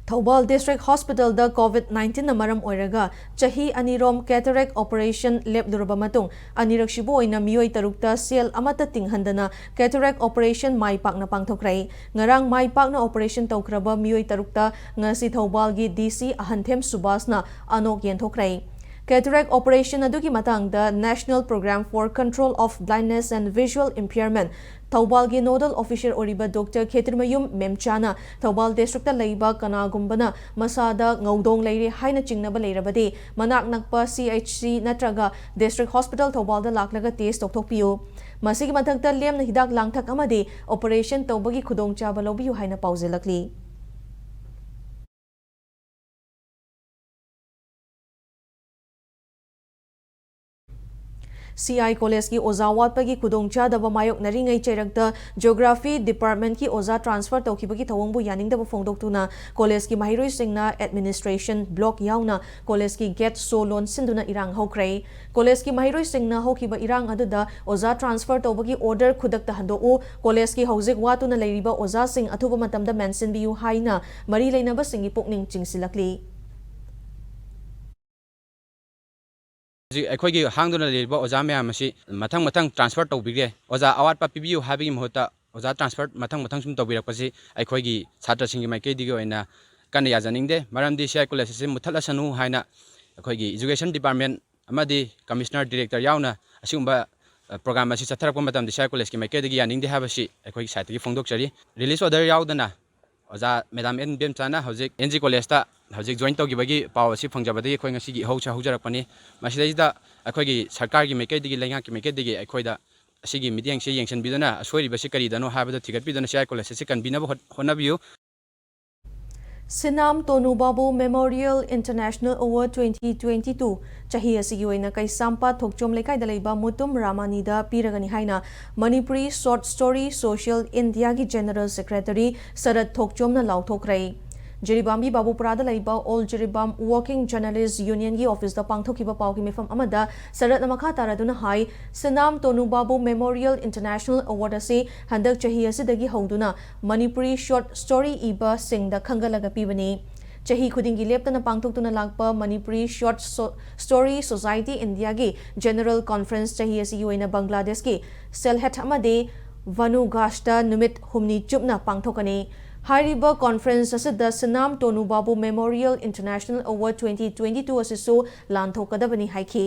Thobal District Hospital da COVID-19 na maram oiraga chahi anirom Cataract operation lab luraba matung anirak shibu oina mioi tarukta sel amata tinghandana Cataract operation mai pak na pangthokrai ngarang mai pak na operation tawkraba mioi tarukta ngasi Thobal gi DC Ahanthem Subasna anok yenthokrai Cataract operation adugi matangda National Program for Control of Blindness and Visual Impairment Thobal gi nodal officer oriba Dr. Khetirmayum Memchana Thobal district laiba kana gumbana masada ngaudong leire haina chingnaba leirabadi manak nakpa CHC natraga district hospital Thobal da laklaga test tokthokpiu masigi mathakta lem na hidak langthak amadi operation tawbagi khudongchaba lobiu haina pauzelakli CI College की ओजा वाटपगी खुदोंचा दबा मायोक नरिंगै चेरकता Geography Department की ओजा transfer तौखिबगी थवंगबु यानिंगदबु फोंदोक्तुना college की महिरोई सिंगना administration block याउना college की gate so loan सिंदुना इरांग होख्रै college की महिरोई सिंगना होखिबा इरांग अदुदा ओजा transfer तौबगी order खुदक्ता हंदोउ college की हौजिक वातुना लेरिबा ओजा सिंग अथुबा मतमदा मेंशन बियु हाइना मरी लेनबा सिंगी पोकनिंग चिंगसिलकली अखोगी हांगदुना लेरिबा ओजा मैम असी मथंग मथंग ट्रांसफर तौबिगे ओजा अवाटपा पिबियु हाबिगी महता ओजा ट्रांसफर मथंग मथंग सुम तौबिरकपसि अखोगी छात्रसिंगी माइकेदिगी ओइना कन याजनिंगदे मरमदि सीआई कॉलेज से मुथलसनु हाइना अखोगी एजुकेशन डिपार्टमेंट अमदि कमिश्नर डायरेक्टर याउना असिगुंबा प्रोग्राम असी चथरक मतम सीआई कॉलेज की माइकेदिगी यानिंगदे हाबसि अखोगी साइटगी फोंदोकचरी रिलीज ऑर्डर याउदना ओजा मैडम एन बेमचाना हौजिक एनजी कॉलेज ता हौजिक जॉइन तौगिबगी पाव असि फंगजबदि अखोई ngasi हौजरकपनि मसिदैदा अखोगी सरकार की मेकेदिगी लेंगा की मेकेदिगी अखोइदा असिगी मिडियंग से येंसन बिदना असोइरिबसि करिदनो हाबदा थिगतबिदना सीआई कॉलेज से कनबिनब होनबियु Sinam Tonu Babu Memorial International Award 2022 chahi asigi oina kai sampa thokchom lekai da leiba mutum ramani da piragani haina Manipuri Short Story Social India gi General Secretary Sarat Thokchom na lauthokrai Jiribambi Babu Prada Laiba All Jiribam Working Journalists Union gi office da pangthokiba pawki mifam amada Sarat namakha taraduna hai Sinam Tonu Babu Memorial International Award ase handak chahi asidagi hauduna Manipuri Short Story iba singda khangalaga pibani chahi khudingi leptana pangthoktuna lakpa Manipuri Short Story Society India gi General Conference chahi asigi oina Bangladesh gi Selhat amade Vanugashta numit humni chupna pangthokani Hariba Conference asida Sinam Tonu Babu Memorial International Award 2022 asisu lanthokadabani haiki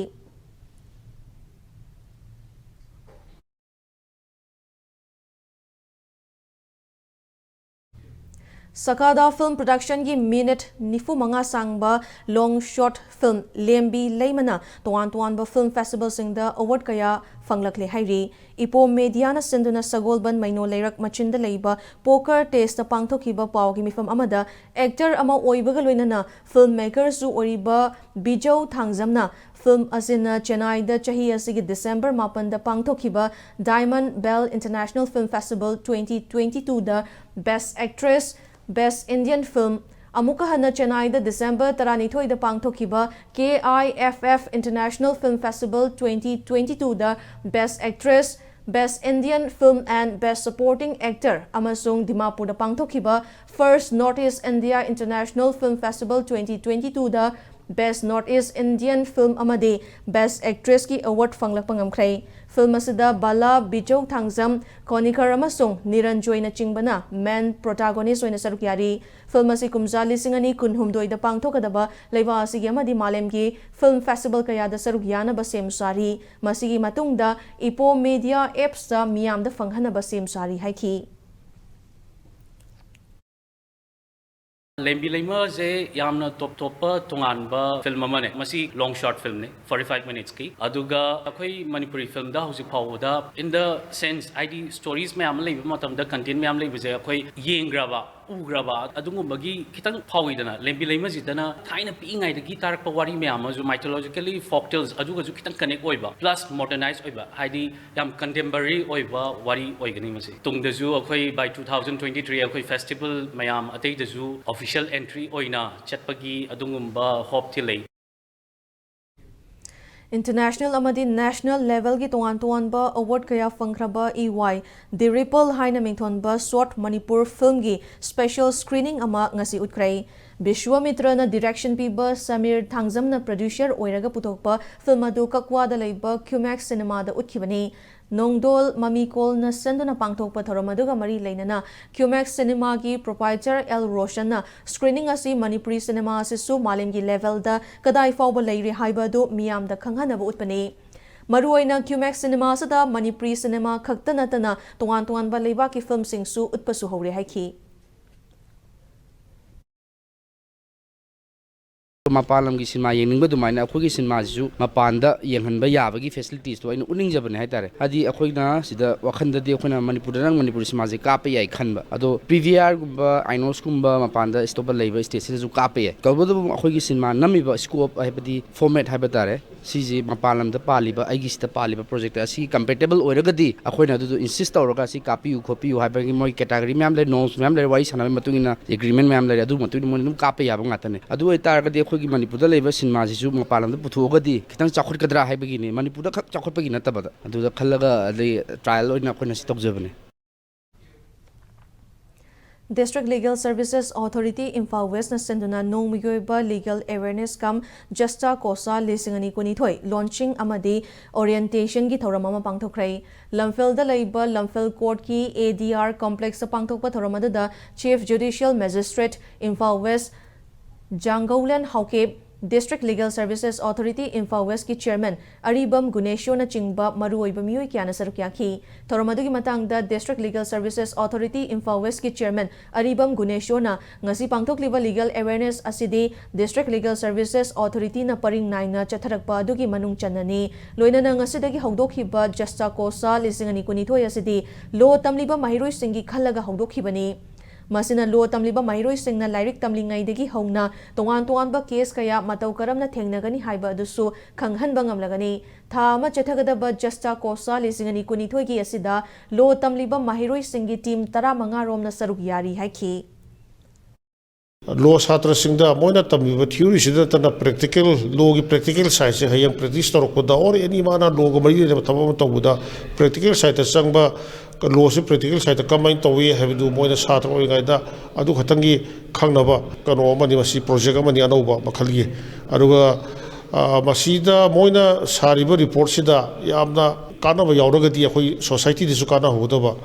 Sakada Film Production की minute nifu manga sangba long short film lembi leimana tuan ba film festival singda award kaya fanglakle hairi ipo media na sinduna sagolban maino leirak machinda leiba poker taste na pangthokiba pawgi mifam amada actor ama oibaga loinana filmmaker su oriba bijau thangjamna film asina Chennai da chahi asigi December 8 da pangthokiba Diamond Bell International Film Festival 2022 da Best Actress Best Indian Film Amuka hana Chennai da December 12 da pangthokiba KIFF International Film Festival 2022 da Best Actress Best Indian Film and Best Supporting Actor amasung Dimapur da pangthokiba First Northeast India International Film Festival 2022 da Best Northeast Indian Film amadi Best Actress ki award fanglakpa ngamkhrai. Film asida Bala Bijou Thangzam, Konikar amasung Niranjoy na chingbana main protagonist oina saruk yari. Film asi kumza lisingani kunhumdoi da pangthokadaba leiwa asigi amadi malemgi film festival kaya da saruk yana ba semsari. Masigi matungda Ipo Media Apps da miyam da fanghana ba semsari haiki. Lembi Lema je yamna top tunganba film amane masi long short film ne 45 minutes ki aduga akhoi Manipuri film da hausi phawda in the sense ID stories me am leiba matam da content me am leiba je akhoi yengraba ugraba adungumagi kitang phawidana Lembi Lema jidana thaina pingai da gi tarakpa wari me am ju mythologically folktales aduga ju kitang connect oiba plus modernized oiba ID yam contemporary oiba wari oigani masi tungda ju akhoi by 2023 akhoi festival mayam atei da ju official entry oina chatpagi adungumba hope thilei. International amadi national level ki tongan ba award kaya fangkraba EY The Ripple haina mingthonba short Manipur film gi special screening ama ngasi utkrai. Bishwamitra na direction piba Samir Thangzam na producer oiraga putokpa film adu kakwa da leiba Qmax cinema da utkibani. Nongdol Mamikol na sendo na pangthokpa thoromaduga mari leinana Qmax cinema ki proprietor L Roshan na screening asi Manipuri cinema asisu malemgi level da kadai fawba leiri haiba du miyam da khanghanaba utpani. Maruoina Qmax cinema sada Manipuri cinema khakta natana tongan ba leiba ki film singsu utpasu hore haiki. Mapalam ki cinema yengning dumaina akhoi cinema ju mapanda yenghanba yabagi facilities to aina uningjabane haitare adi akhoi na sida wakhanda de akhoi na Manipur cinema je kape yai khanba ado PVR gumba Inos gumba mapanda stop leiba station ju kape yai kalbodu akhoi ki cinema namiba scope haibadi format haibatare siji mapalam da paliba aigi sta paliba project asi compatible oiragadi akhoi na du insist tawraga si kapi u khopi u haibagi moi category myam le norms myam le wai sanami matungina agreement myam le adu matungina mon kape yaba ngatane adu itaragadi akhoi ki Manipur da leiba cinema jisu mapalam da puthogadi kitang chakhut kadra haibagi ni Manipur da khak chakhut pagi natabada adu da khallaga le trial oina khoi na sitokjabane. District Legal Services Authority Imphal West na senduna nongmigoiba legal awareness kam Justa Kosa lisingani kunithoi launching amadi orientation gi thoramama pangthokrai Lamphel da leiba Lamphel Court ki ADR complex sa pangthokpa thoramada da Chief Judicial Magistrate Imphal West Jangaulan Hauke District Legal Services Authority Imphal West ki Chairman Aribam Gunesho na chingba maruoiba miyoi kyana sarukyaki thoromadugi matangda District Legal Services Authority Imphal West ki Chairman Aribam Gunesho na ngasi pangthokliba legal awareness asidi District Legal Services Authority na paring naina chatharakpa adugi manung chanani loinana ngasidagi hawdokhiba Justa Kosa lisingani kunithoi asidi law tamliba mahiroi singi khallaga hawdokhibani Masina lo tamliba mairoi singna lairik tamlingai degi hongna tongan ba case kaya matau karamna thengnagani haiba adusu khanghanba ngamlagani thama chethagadaba Justa Kosa lisingani kunithoi gi asida lo tamliba mahiroi singi team 15 romna saruk yari haiki law satra singda moina tamliba theory sida tana practical law gi practical side se hayang practice torkoda or any mana law go mari ne thama tawuda practical side sangba law se practical side kamain tawi have du moina satra oi gaida adu khatangi khangnaba kano mani masi project amani anauba makhalgi aduga masida moina sariba report sida yamna kanaba yauragadi akhoi society disu kana hodaba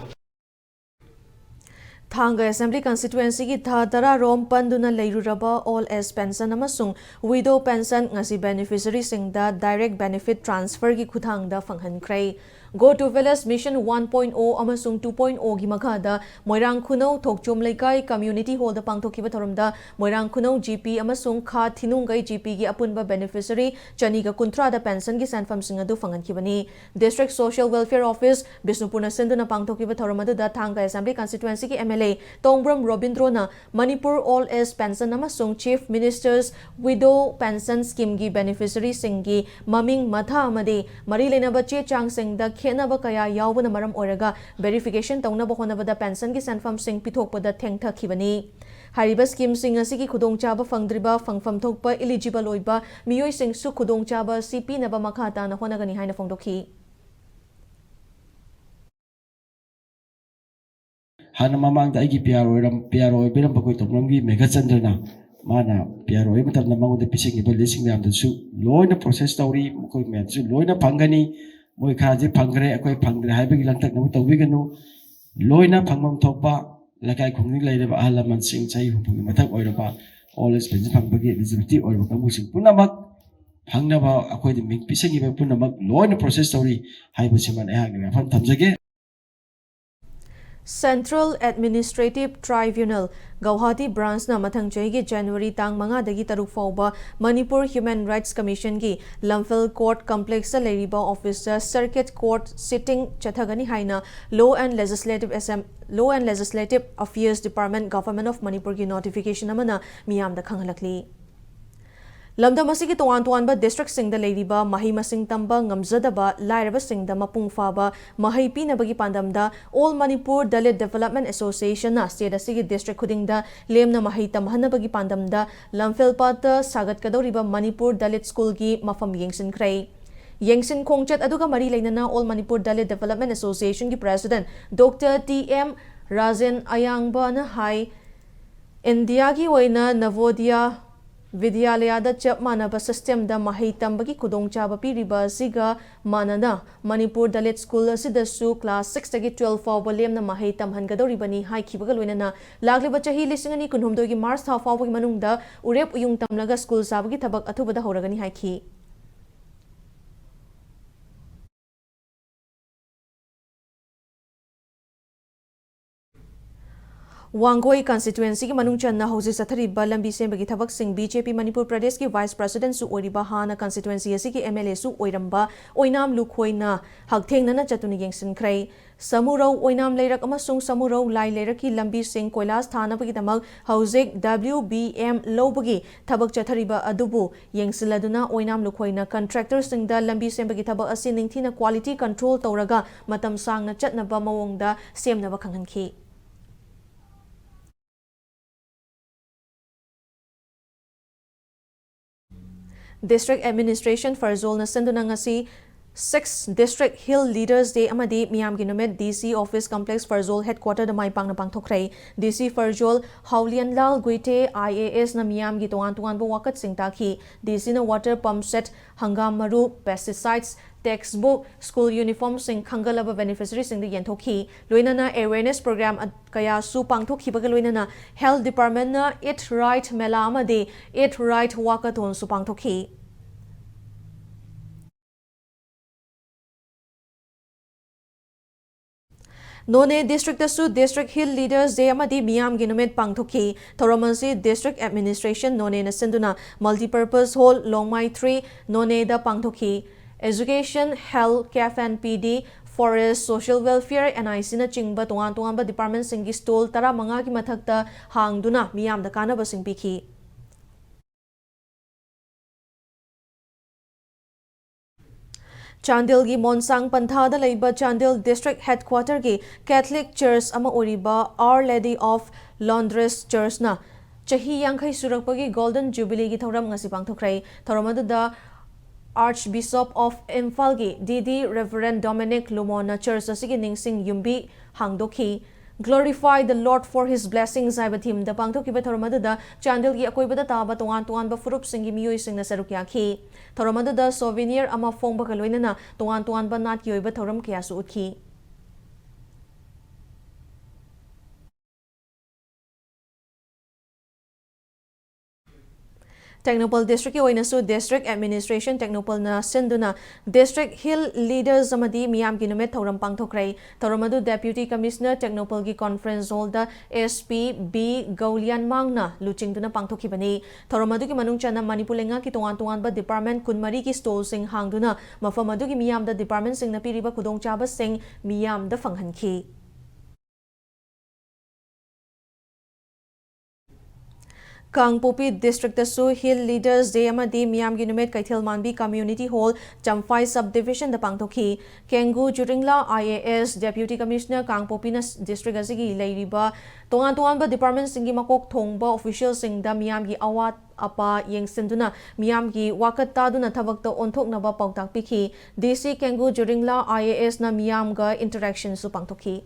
Thanga Assembly Constituency ki Thadara Rom Panduna Leiruraba All as Pension amasung Widow Pension ngasi beneficiary singda direct benefit transfer ki khuthangda fanghankrai Go to Village Mission 1.0 amasung 2.0 gi makhada Moirang Khunau Thokchom Laikai Community Hall da pangthokiba thoramda Moirang Khunau GP amasung Kha Thinungai GP gi apunba beneficiary Chaniga Kuntra da pension gi sanfam singadu fangankibani District Social Welfare Office Bisnupurna Sinduna pangthokiba thoramadu da Thanga Assembly Constituency ki MLA Tongbram Robindrona Manipur All as Pension amasung Chief Minister's Widow Pension Scheme gi beneficiary singi maming matha amade mari lenaba che chang singda khenaba kaya yawbana maram oraga verification taunaba honabada pension gi sanfam sing pithokpada thengthakibani Hariba scheme sing asigi khudongchaba fangdriba fangfam thokpa eligible oiba miyoi sing su khudongchaba CP naba makhata na honagani haina fongdokhi Hana mamang da igi PR oiram PR oibiram bakoi tomram gi Megachandra na mana piaroi matam na mangon de pising ibal lising nam su loina process tawri ko me su loina pangani moi khaje pangre akoi pangre hai bagi lantak na tawi ganu loina phangmam thokpa lakai khungni leire ba alaman sing chai hupung mathak oiraba all expense phangbagi eligibility oirba kamu sing punamak hangnaba akoi de ming pising iba punamak loina process tawri hai basiman ehak ni fan thamjage Central Administrative Tribunal Guwahati branch na mathang chai gi January tang manga dagi taruk fauba Manipur Human Rights Commission gi Lamphel Court Complex leiriba officer Circuit Court sitting chathagani haina Law and Legislative Affairs Department Government of Manipur gi notification amana miyam da khanghalakli Lamdam asigi toan-toanba district singda leiriba mahi masing tamba ngamjadaba lairaba singda mapung faba mahi pinabagi pandamda All Manipur Dalit Development Association na state asigi district khudingda lemna mahi tamhanabagi pandamda Lamphel-pata sagat kadoriba Manipur Dalit School gi mafam yengsin krai Yengsin Khongchat aduga mari leinana All Manipur Dalit Development Association gi President Dr. T.M. Rajen Ayangba na hai India gi oina Navodaya Vidyalaya da chap manaba system da mahi tambagi kudongchaba piriba siga manana Manipur Dalit School asida su class 6 tagi 12 fawba lemna mahi tamhangadoribani haikibaga loinana lagliba chahi lisingani kunhumdogi March tha fawbagi manungda urep uyung tamlaga school sabagi thabak athubada horagani haiki Wangoi constituency ki manung channa hausi sathariba lambi sembagi thabak sing BJP Manipur Pradesh ki Vice President su oiriba hana constituency asi ki MLA su oiramba oinam lukhoina hakthengna na chatuni yengsin krai samurau oinam leirak amasung samurau lai leirak ki lambi sing koilas thana bagi tamak hausik WBM lobagi thabak chathariba adubu yengsiladuna oinam lukhoina contractor singda lambi sembagi thabak asi ningthina quality control tawraga matam sangna chatnaba mawongda semnaba khanghanki District Administration Farzol na senduna ngasi 6 District Hill Leaders Day amadi miyam gi numit DC Office Complex Farzol Headquarter da mai pangna pangthokrai DC Farzol Haulian Lal Guite IAS na miyam gi tuan bo wakat singtaki DC na water pump set hangam maru pesticides textbook school uniform sing khangalaba beneficiary sing the yenthoki loinana awareness program kaya su pangthokhi baga loinana health department na Eat Right mela amadi Eat Right wakathon su pangthokhi None District su District Hill Leaders Day amadi miyam gi numit pangthokhi thoramansi District Administration none na senduna multipurpose hall Longmai 3 none da pangthokhi Education, Health, CAF and PD, Forest, Social Welfare, NIC na chingba tuan-tuanba department singi stall tara manga ki mathakta hangduna miyam da kanaba sing pikhi Chandil gi Monsang Panthada leiba Chandil District Headquarter gi Catholic Church ama oriba Our Lady of Londres Church na chahi yangkhai surakpagi Golden Jubilee gi thoram ngasi pangthokrai thoramadu da Archbishop of Imphal gi DD Reverend Dominic Lumona Church asigi ningsing yumbi hangdokhi Glorify the Lord for His blessings I thim da pangthoki ba thoramadu da Chandil gi akoibada taba tuan ba furup singi miyoi singna sarukyakhi thoramadu da souvenir ama fongba kaloinana tuan ba nat ki oiba thoram kya su utkhi Technopol District ki oina su District Administration Technopol na senduna District Hill Leaders amadi miyam gi numit thoram pangthokrai thoramadu Deputy Commissioner Technopol gi Conference Hall da SP B Gaulian Mangna luchingduna pangthokibani thoramadu ki manung chana Manipur lenga ki tuan ba department kunmari ki stall sing hangduna mafamadu ki miyam da department sing na piriba khudongchaba sing miyam da phanghanki Kangpopi District su Hill Leaders Day amadi miyam gi numit Kaithil Manbi Community Hall Champhai Subdivision da pangthokhi Kengu Juringla IAS Deputy Commissioner Kangpopi na district asigi leiriba tuan ba department singi makok thongba official sing da miyam gi awat apa yengsinduna miyam gi wakat taduna thabakta onthokna ba pautak pikhi DC Kengu Juringla IAS na miyam ga interaction su pangthokhi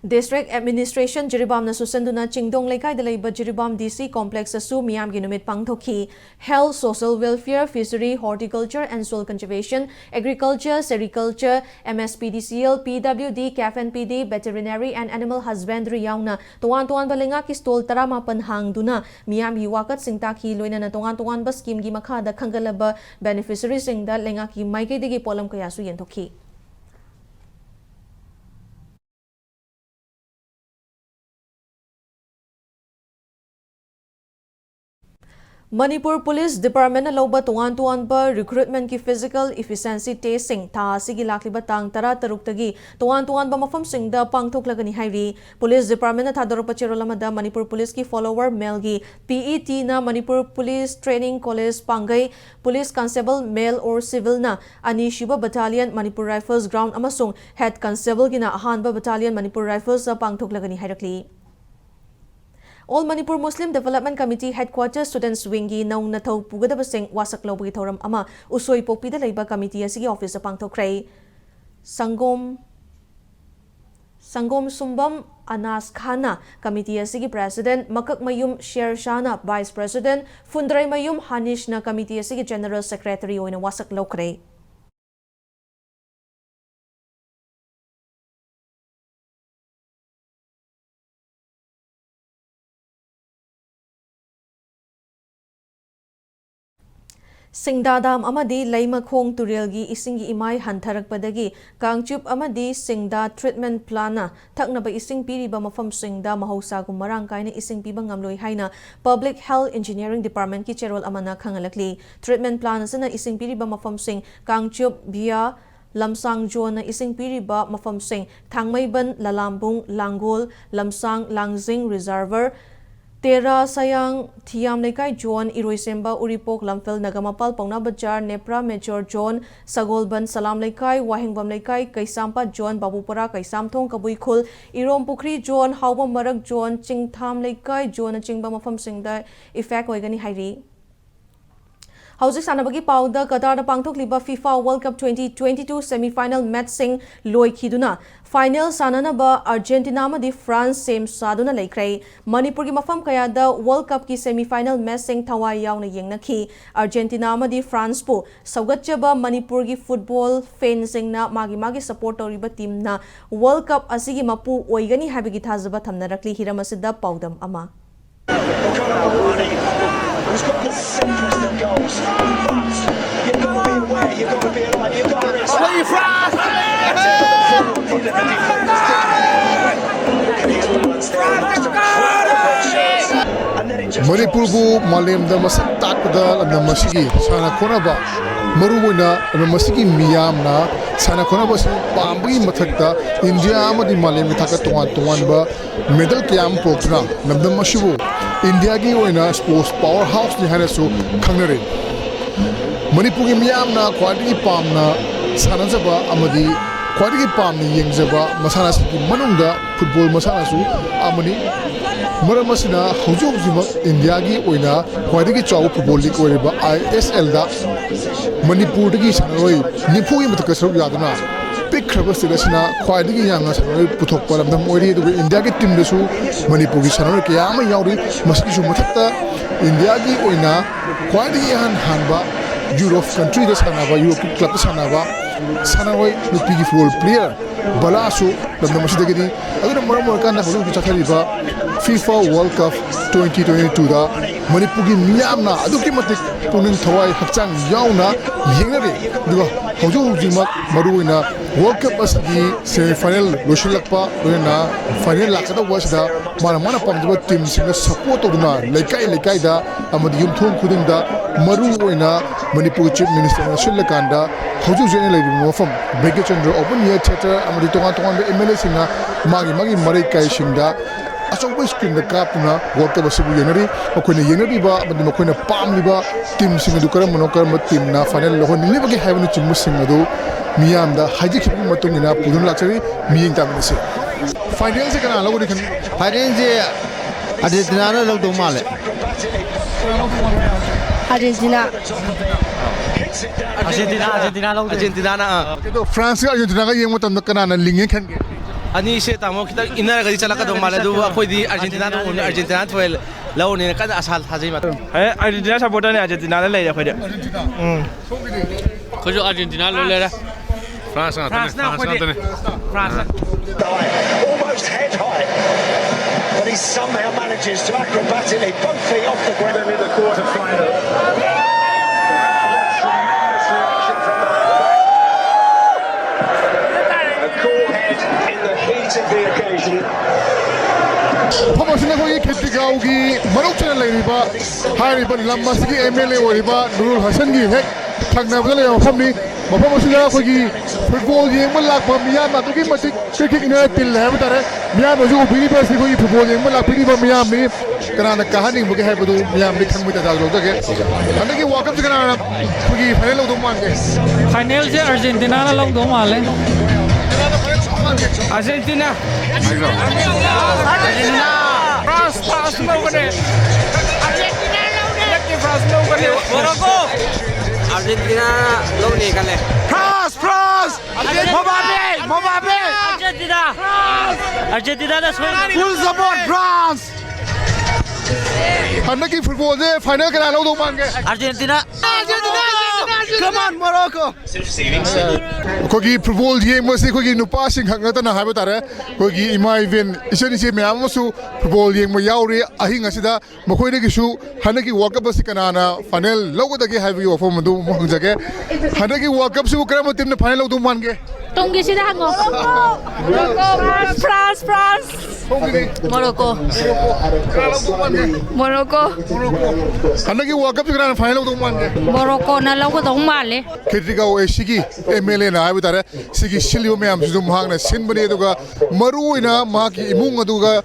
District Administration Jiribam na susenduna Chingdong Lekai de Leiba Jiribam DC Complex asu miyam ginumit pangthoki Health, Social Welfare, Fishery, Horticulture and Soil Conservation, Agriculture, Sericulture, MSPDCL, PWD, CAFNPD, Veterinary and Animal Husbandry yauna tuan balenga ki stol taramapan hangduna miyam gi wakat singtaki loina na tuan ba scheme gi makhada khangalaba beneficiary singda lenga ki maike digi polam kayasu yenthoki Manipur Police Departmental loba tuan ba recruitment ki physical efficiency testing tha sigi lakliba tang tara taruktagi tuan ba mafam singda pangthoklagani hairi Police Department na thadorpa cherolamada Manipur Police ki follower male gi PET na Manipur Police Training College pangai Police Constable male or civil na ani shiba battalion Manipur Rifles ground amasung head constable gina ahanba battalion Manipur Rifles sa pangthoklagani hairakli All Manipur Muslim Development Committee Headquarters Students Wingi naung na thau pugadaba sing wasak lawbagi thoram ama usoi pokpida leiba committee asigi office pangthokrai Sangom Sumbam Anas Khana committee asigi president Makak Mayum Sher Shana vice president Fundrai Mayum Hanish na committee asigi general secretary oina wasak lawkrai Singdadam amadi laima khong turelgi isingi imai hantharakpadagi kangchup amadi singda treatment plana thaknaba ising piriba mafam singda mahausa gu marang kaina ising piba ngamloi haina Public Health Engineering Department ki cherol amana khangalakli treatment plan asana ising piriba mafam sing kangchup via Lamsang Zone na ising piriba mafam sing Thangmaiban Lalambung Langol Lamsang Langzing Reservoir Tera Sayang Thiam Lekai John Iroisemba Uripok Lamfel Nagamapal Pongna Bajar Nepra Major John Sagolban Salam Lekai Wahingbam Lekai Kaisampa John Babupura Kaisamthong Kabuikhul Irom Pukri John Hawba Marak John Chingtham Lekai John Chingba Mafam Singda effect oigani hairi Hauzik sanabagi pauda Qatar da pangthokliba FIFA World Cup 2022 semi-final match sing loikhiduna final sananaba Argentina amadi France same saduna leikrai Manipur gi mafam kaya da World Cup ki semi-final match sing thawai yauna yengnakhi Argentina amadi France pu saugatchaba Manipur gi football fans sing na magi support toriba team na World Cup asigi mapu oigani habigi thazaba thamnarakli hiramasida paudam ama Who's got the simplest of goals, but you've got to be aware, you've got to be alive, you've got to be Manipur bu malem da masak takda na masigi sana konaba maruina na masigi miyam na sana konaba si pambi mathakta India amadi malem thaka tuan ba medal kyam pokna namdam mashibu India ki oina sports powerhouse ni hanasu khangnare Manipur ki miyam na kwadi pam na sanajaba amadi kwadi pam ni yengjaba masana si manungda football masana su amani Maramasina Hujok Zima India ki oina kwadi chaw football league oiba ISL da Manipur ki sanaroi nipu ki matakasru yaduna pick crabber sina kwadi ki yanga sanaroi puthok param dam oiri du India ki team desu Manipur ki sanaroi ke ama yauri maski su mathakta India ki oina kwadi han hanba Europe country da sanaba Europe club sanaba sanaroi nupi ki football player balasu dam masida ki agara maram kan na hulu ki chathariba FIFA World Cup 2022 da Manipur ki miyamna aduki matik puning thawai hakchang yauna yengnare duga hojo jima maruina World Cup asgi semi final loshilakpa loina final lakada wasda mana pamjaba team singa support oduna lekai da amadi yumthong khuding da maruina Manipur chief minister shilakanda hojo jene lebi mofam Begachandra open year theater amadi tonga MLA singa magi marai kai singda Asok screen the kapuna World Cup asibu yenari makoi na yenari ba madi makoi na pam liba team singa dukara monokar mat team na final lohon nili bagi haven chimmu singa do miyam da haji khibu matung ina pudun lakchari miying ta minise final se kana logo dikhan final je Argentina na log do male Argentina na France Argentina ka yeng matam kana na lingin khan ani se tamo kita inner ga chala ka do mala du khoi di Argentina thoi lo ni ka asal thajai ma Argentina supporter ne Argentina la lai da khoi de khoi jo Argentina lo le da France na France almost head high, but he somehow manages to acrobatically both feet off the ground in the quarter final. A cool head in the heat of the occasion. Promotion ko Cataract gi maruk chana leiriba hariba lamma sigi MLA oriba Nurul Hasan gi hek thangna bale famni promotion ko gi football yeng malak ba miya ma to gi matik cricket ina til hai batare miya ma ju bini ba si ko gi football yeng malak bini ba miya mi kana kahani mu ge hai badu miya mi thang mi ta dal ro ge ane gi walk up kana ko gi final lo do man ge final se Argentina la long do male Argentina France lo gane Argentina lo ne France lo gane Morocco Argentina lo ni kale France Mbappe Argentina da full support France Hana ki football de final kana lo do man ge Argentina come on Morocco ko gi football game mo se ko gi nupa sing hang ta na ha ba tare ko gi ima event iseni se me amosu football game mo yauri ahinga sida mo khoi de gi su hana ki world cup se kana na final lo ko da ge ha bi ofo mo du mo hang jage hana ki world cup su kram team ne final lo du man ge Tunggu sih dah ngok. France. Morocco. Hana ki world cup se kana final lo du man ge Morocco na lau ko dong male. Cataract e sigi MLA na ha bi tare sigi silio me am su du hang na sin bani du ga maru ina ma ki imung adu ga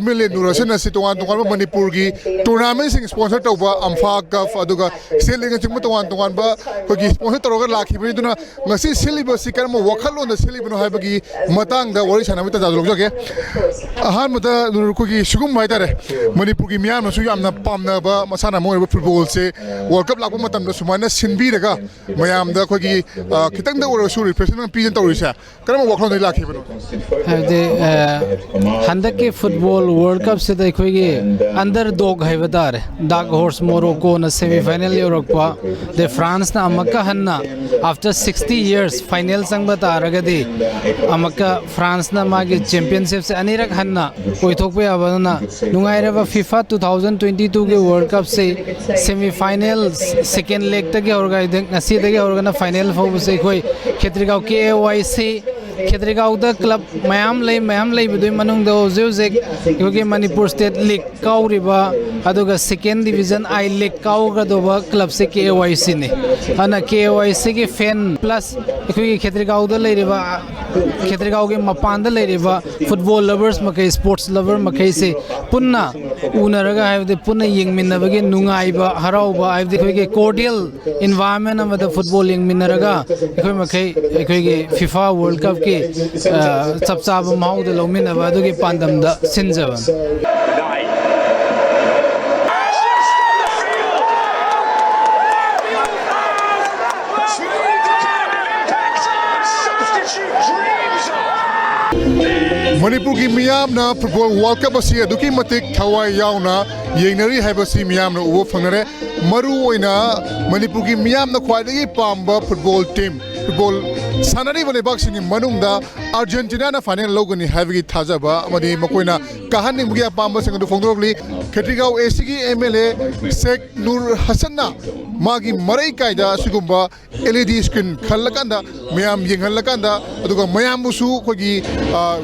MLA Nurasen na situan tungan Manipur gi tournament sing sponsor to ba amfa cup adu ga selling chung tungan ba ko gi sponsor to ga lakhi bi duna ngasi silibus sikar mo wakhalon da silibno ha bagi matang da wari sana mita jadlok jage ahan mata ko gi sugum mai tare Manipur gi miyan su yamna pamna ba masana mo football se world cup lakpa matam da sumana sinbi daga mayam da ko gi kitang da wara su represent pi jen tawrisa karama wakhalon da lakhi bano hade handak ke football world cup se da ko gi underdog hai badare dark horse Morocco na semi final Europa de France na amaka hanna after 60 years final sang bataragadi amaka France na magi championship se anirak hanna koi thokpe abana nungaire ba FIFA 2022 ke world cup se semi final second leg ta ke orga ideng nasi ta ke orga na final fo se koi Cataract KYC Cataract da club mayam lay bidu manung do je ko Manipur state league kauriba aduga second division I league kauga do ba club se KYC ne ana KYC ke fan plus ko Cataract da lay riba Cataract ke mapan da lay riba football lovers makai sports lover makai se punna unaraga have the punna yingminna bage nungai ba harau ba have the ko cordial environment ama da football yingminaraga ko makai ko FIFA world cup ke chapchab mau da lomina ba du ke pandam da sinjaban Manipur ki miyam na football world cup asi aduki matik thawai yauna yengnari haibasi miyam na ubo phangnare maru oina Manipur ki miyam na khwaidagi pamba football team football sanari bane boxing manungda Argentina na final logani haibagi thajaba amadi makoina kahani mugia pamba singu phongdorokli Cataract ACG MLA Sheikh Nur Hasan na magi marai kaida sigumba LED screen khallakanda miyam yenghalakanda aduga mayam busu khogi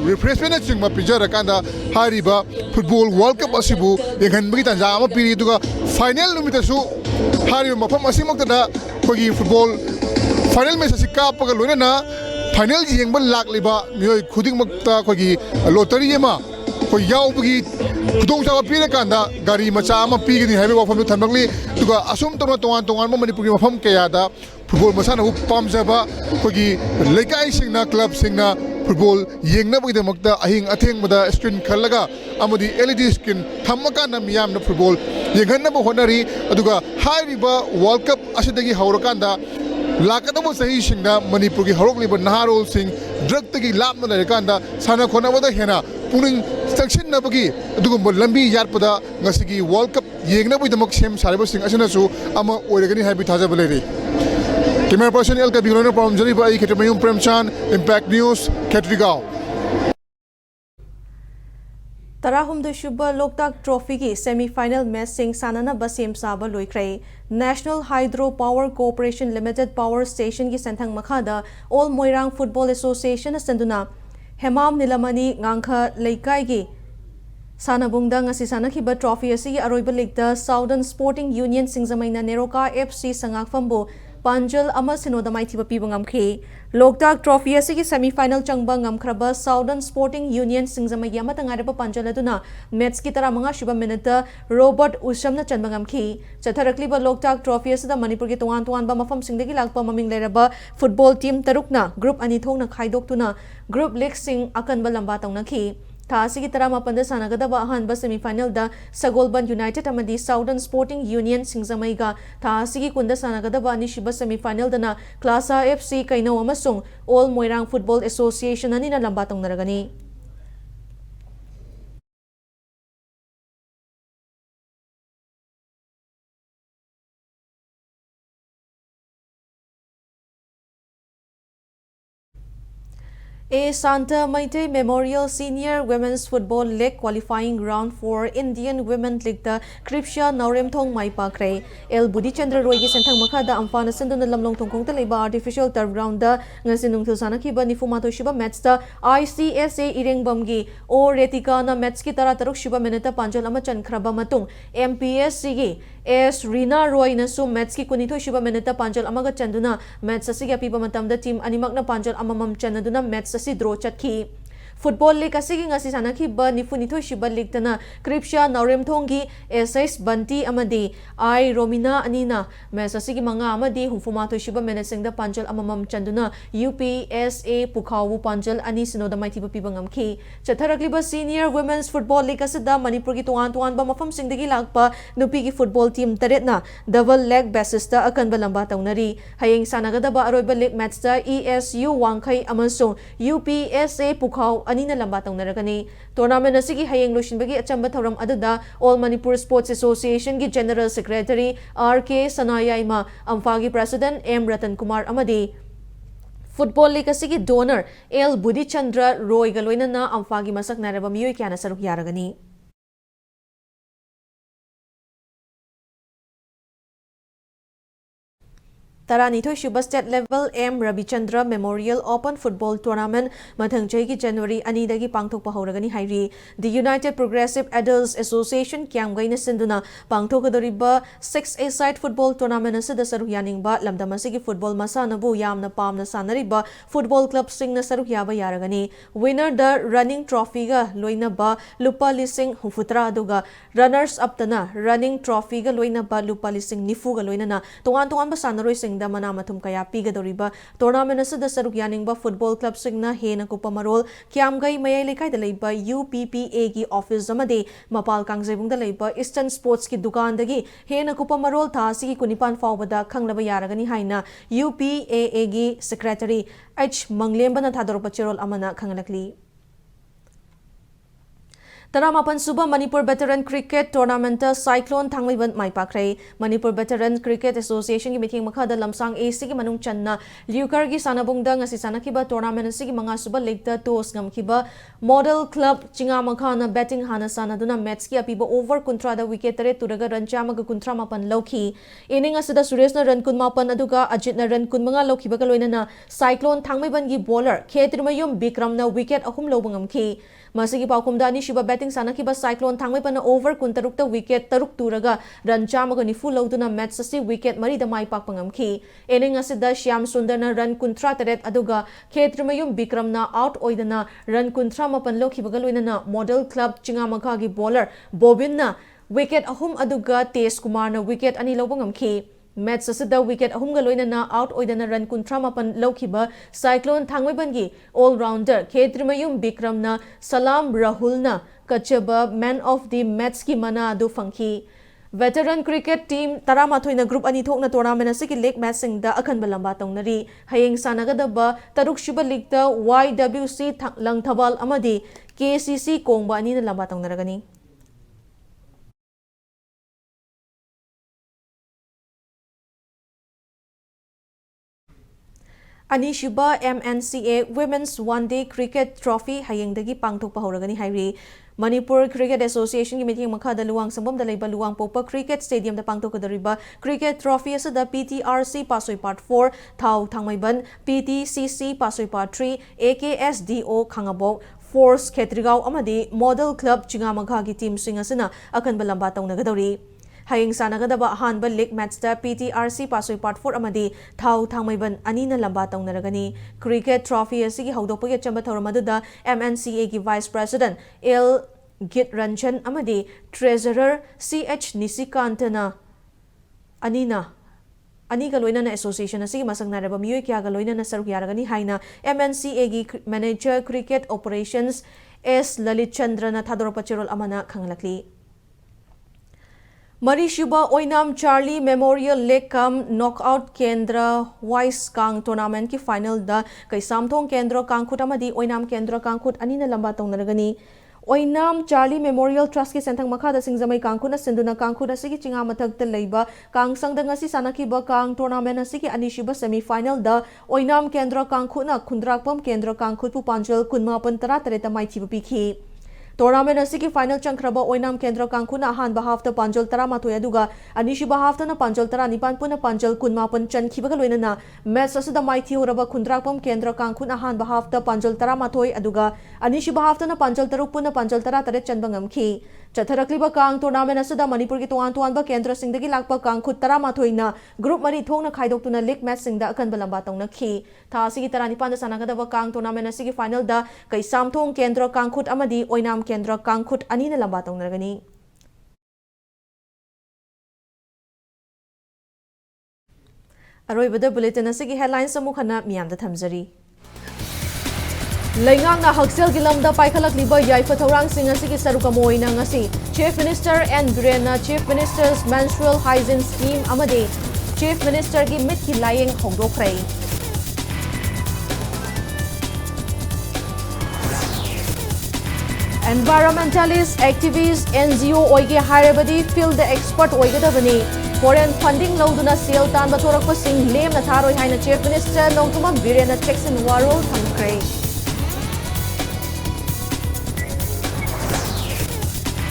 refreshment chingma pijarakanda hariba football world cup asibu yenghanbagi tanja ama piri aduga final numitasu hariba mafam asimakta khogi football final match asi kapaga loina final yengba lakliba mioi khudingmakta khogi lottery ema khoi yaubagi khudong sa pire kanda gari macha ama pigini haibe wafam thanbakli duga asum tona tongan Manipur gi mafam kaya da football masana hu pamjaba khogi lekai singna club singna football yengna bagi makta ahing atheng bada screen khallaga amodi LED screen thamaka na miyam na football yenghanna bo honari aduga hairiba world cup asidagi haurakanda lakadabo sahi singna Manipur gi horokliba naharol sing ड्रगꯇगी लापना लेरकांदा साना खोनाबदा हेना पुनिंग चक्षिन्नबगी अदुगुम लंबी यारपदा ngasiगी world cup येंगनाबुदमक सेम सारेबसिंग असनसु अमा ओइरगनी हाबि थाजाब लेरि कैमरा पर्सन एल कबिलोनो पामजरी बाई केटमयुम प्रेमचांद इम्पैक्ट न्यूज़ केट्रिगांव Tarahumda Shubha Loktak Trophy ki semi-final match sing sanana basim saba loikrai. National Hydro Power Corporation Limited Power Station ki sentang makhada All Moirang Football Association senduna Hemam Nilamani Ngangkha Laikai ki Sanabungda ngasi sanakhiba trophy asi aroiba league Southern Sporting Union Singzamaina Neroka FC Sangakfambo Panjal ama sinodamai thiba piba ngamkhi Loktak Trophy asi ki semi-final changba ngamkhraba Southern Sporting Union Singzamai amata ngareba Panjal aduna match ki tara manga shiba minute Robert Ushamna chanba ngamkhi chatharakliba Loktak Trophy asi da Manipur ki tuan ba mafam singdagi lakpa maming leraba football team tarukna group ani thongna khaidokuna group league sing akanba lamba tawnakhi Thasi ki tara mapanda sanagadaba ahanba semi-final da Sagolban United amadi Southern Sporting Union Singzamai ga thasi ki kunda sanagadaba ani shiba semi-final dana Class A FC kaino amasung All Moirang Football Association ani na lamba tawnaragani A Santa Maite Memorial Senior Women's Football League qualifying round for Indian Women League the Kripsha Naurem Thong Mai Pakre El Budi Chandra Roy gi sentang makada amfana senduna lamlong thongkong ta leiba artificial turf ground da ngasinung thil sanaki ba nifumato shiba match da ICSA Irengbam gi O Retika na match ki tara taruk shiba minute panjal ama chankraba matung MPSC gi S Rina Roy na su match ki kunito shiba minute panjal amaga chanduna match asigi apiba matamda team animak na panjal amamam chanduna match si draw chatki Football League asigi ngasi sanaki ba nifunito shiba league tana Kripsha Naurem Thonggi SS Banti amadi I Romina anina match asigi manga amadi humfumato shiba menacing da panjal amamam chanduna UPSA Pukhawu panjal ani sinoda maiti piba ngamki chatharakliba Senior Women's Football League asida Manipur ki tuan ba mafam singdagi lakpa nupi ki football team taretna double leg basis da akan balamba tawnari hayeng sanagadaba aroiba league match da ESU Wangkai amasung UPSA Pukhaw anina lamba tawnaragani tournament asigi hayeng loshinbagi achamba thoram aduda All Manipur Sports Association gi General Secretary RK Sanaya ima amfagi President M Ratan Kumar amadi Football League asigi donor L Budi Chandra Roy galoina na amfagi masak naraba miyoy kya na saruk yaragani Taranito Shuba State Level M Rabichandra Memorial Open Football Tournament Mathang Chai January ani dagi pangthok pa horagani hairi The United Progressive Adults Association Kyamgai na sinduna pangthokadoriba 6-a-side football tournament asida saruk yaningba lamdamasigi football masanabu yamna pamna sanariba football club sing na saruk yaba yaragani winner the running trophy ga loina ba lupa lising hufutra aduga runners up tana running trophy ga loina ba lupa lising nifu ga loina na tuan ba sanaroi sing da manamatum kaya pigadoriba tournament asida saruk yaningba football club singna hena kupa marol kyamgai mayai lekai da leiba UPPA gi office amade mapal kangjebung da leiba Eastern Sports ki dukan dagi hena kupa marol thasi ki kunipan fawbada khanglaba yaragani haina UPAA gi secretary H Manglemba na thadorpa cherol amana khangalakli Taramapan Suba Manipur Veteran Cricket Tournament Cyclone Thangmaiban Mai Pakrai Manipur Veteran Cricket Association ki meeting makada lamsang AC ki manung channa Liukar gi sanabungda ngasi sanakiba tournament asigi manga suba league ta toss ngamkiba Model Club Chingamakha na batting hana sanaduna match ki apiba over kuntra da wicket tare turaga run chamaga kuntra mapan lawki inning asida Suresh na run kun mapan aduga Ajit na run kun manga lawki ba kaloina na Cyclone Thangmaiban gi bowler Khetrimayum Bikram na wicket ahum lawbangamki Masigi paukumda ni shiba batting sanakiba Cyclone Thangmaiban na over kuntarukta wicket taruk turaga run chamaga ni full lawduna match asi wicket mari da mai pakpangamki inning asida Shyam Sundar na run kuntra taret aduga Khetrimayum Bikram na out oidana run kuntra mapan lawkiba galoina na Model Club Chingamakha gi bowler Bobin na wicket ahum aduga Tesh Kumar na wicket ani lawbangamki Match asida wicket ahum galoina na out oidana run kuntra mapan lawkiba Cyclone Thangmaiban gi all-rounder Khetrimayum Bikram na Salam Rahul na kachaba man of the match ki mana adu fangki Veteran cricket team Taramathoina group ani thokna tournament asiki league match singda akhanba lamba tongnari hayeng sanagadaba taruk shiba league da YWC Langthabal amadi KCC Kongba ani na lamba tongnaragani. Anishiba MNCA Women's One Day Cricket Trophy hayengdagi pangthokpa horagani hairi Manipur Cricket Association ki meeting makhada luwang sambam da leiba luwang popa cricket stadium da pangthokadariba cricket trophy asada PTRC Pasoi Part 4 Thau Thangmaiban PTCC Pasoi Part 3 AKSDO Khangabok Force Khetrigao amadi Model Club Chingamagha ki team sing asina akanba lamba tongnagadori Hayeng sanagadaba ahanba league match da PTRC Pasoi Part 4 amadi Thau Thangmaiban anina lamba tongnaragani cricket trophy asigi haudokpagi chamba thoramadda MNCA ki vice president L Git Ranjan amadi treasurer CH Nisikantana anina Ani Galoina Association asigi masangnaraba miyoy kya galoina na saruk yaragani haina MNCA ki manager cricket operations S Lalit Chandra na thadoropa chirol amana khanglakli Marishuba Oinam Charlie Memorial Lake Kam Knockout Kendra Wise Kang Tournament ki final da kay Samthong Kendra Kangkhut amadi Oinam Kendra Kangkhut anina lamba tongnaragani Oinam Charlie Memorial Trust ki sentang makhada singjamai Kangkhut na sinduna Kangkhut asigi chinga mathakta leiba Kangsang da ngasi sanakiba Kang Tournament asigi anishiba semi final da Oinam Kendra Kangkhut na Khundrakpam Kendra Kangkhut pu Panjal Kunmapan Tara Tareta Maithiba pikhi Tournament asiki final changkraba Oinam Kendra Kangkhuna ahanba halfta Panjal Taramathoy aduga anishiba halfta na Panjal Taranipan puna Panjal Kunmapan chankhibaga loinana match asida maithi horaba Khundrakpam Kendra Kangkhuna ahanba halfta Panjal Taramathoy aduga anishiba halfta na Panjal Taruk puna Panjal Tara Taret chanba ngamkhi Chatharakliba Kang tournament asida Manipur ki toan toanba Kendra singdagi lakpa Kangkhut Taramathoy na group mari thongna khaidoktuna league match singda akanba lamba tongna tha asigi Taranipan da sanagadaba Kang tournament asigi final da kai Samthong Kendra Kangkhut amadi Oinam Kendra Kangkhut anina lamba tongnaragani Aroibada bulletin asigi headlines amukhana miyamda thamjari Laingangna Haksel Gilamda Paikhalakliba Yaifa Thaurang Singh asigi sarukamoina ngasi Chief Minister N Birena Chief Minister's Menstrual Hygiene Scheme amadi Chief Minister ki mit ki layeng hongdokrai Environmentalist, activists, NGO oige hairabadi field the expert oigadabani foreign funding loduna sale tan batorakpa sing lem na tharoi haina Chief Minister Nongthomam Birena checks in warol thamkrai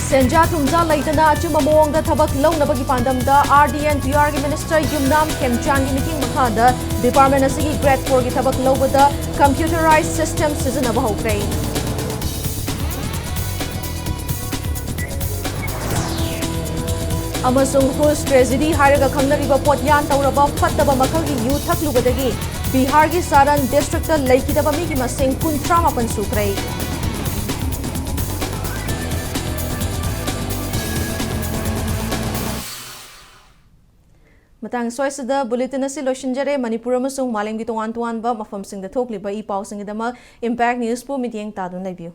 Senja Thumja Laitana Achumba Moongda Thabak Launabagi Pandamda RDN PR ki Minister Yumnam Khemchang ki meeting makhada Department asigi grade 4 ki thabak lobada computerized system sizinaba hokrai Amasung Horse Tragedy Haraga Khangnariba Potyan Tauraba Fattaba Makalgi Youth Haklubadagi Bihar ki Saran District Laikidaba mi ki masing 38 sukrai Matang soisada bulletin asi loishinjare Manipur amasung malemgi tongan tuan ba mafam singda thokliba I paw singidama Impact News pu mityeng tadun laibiu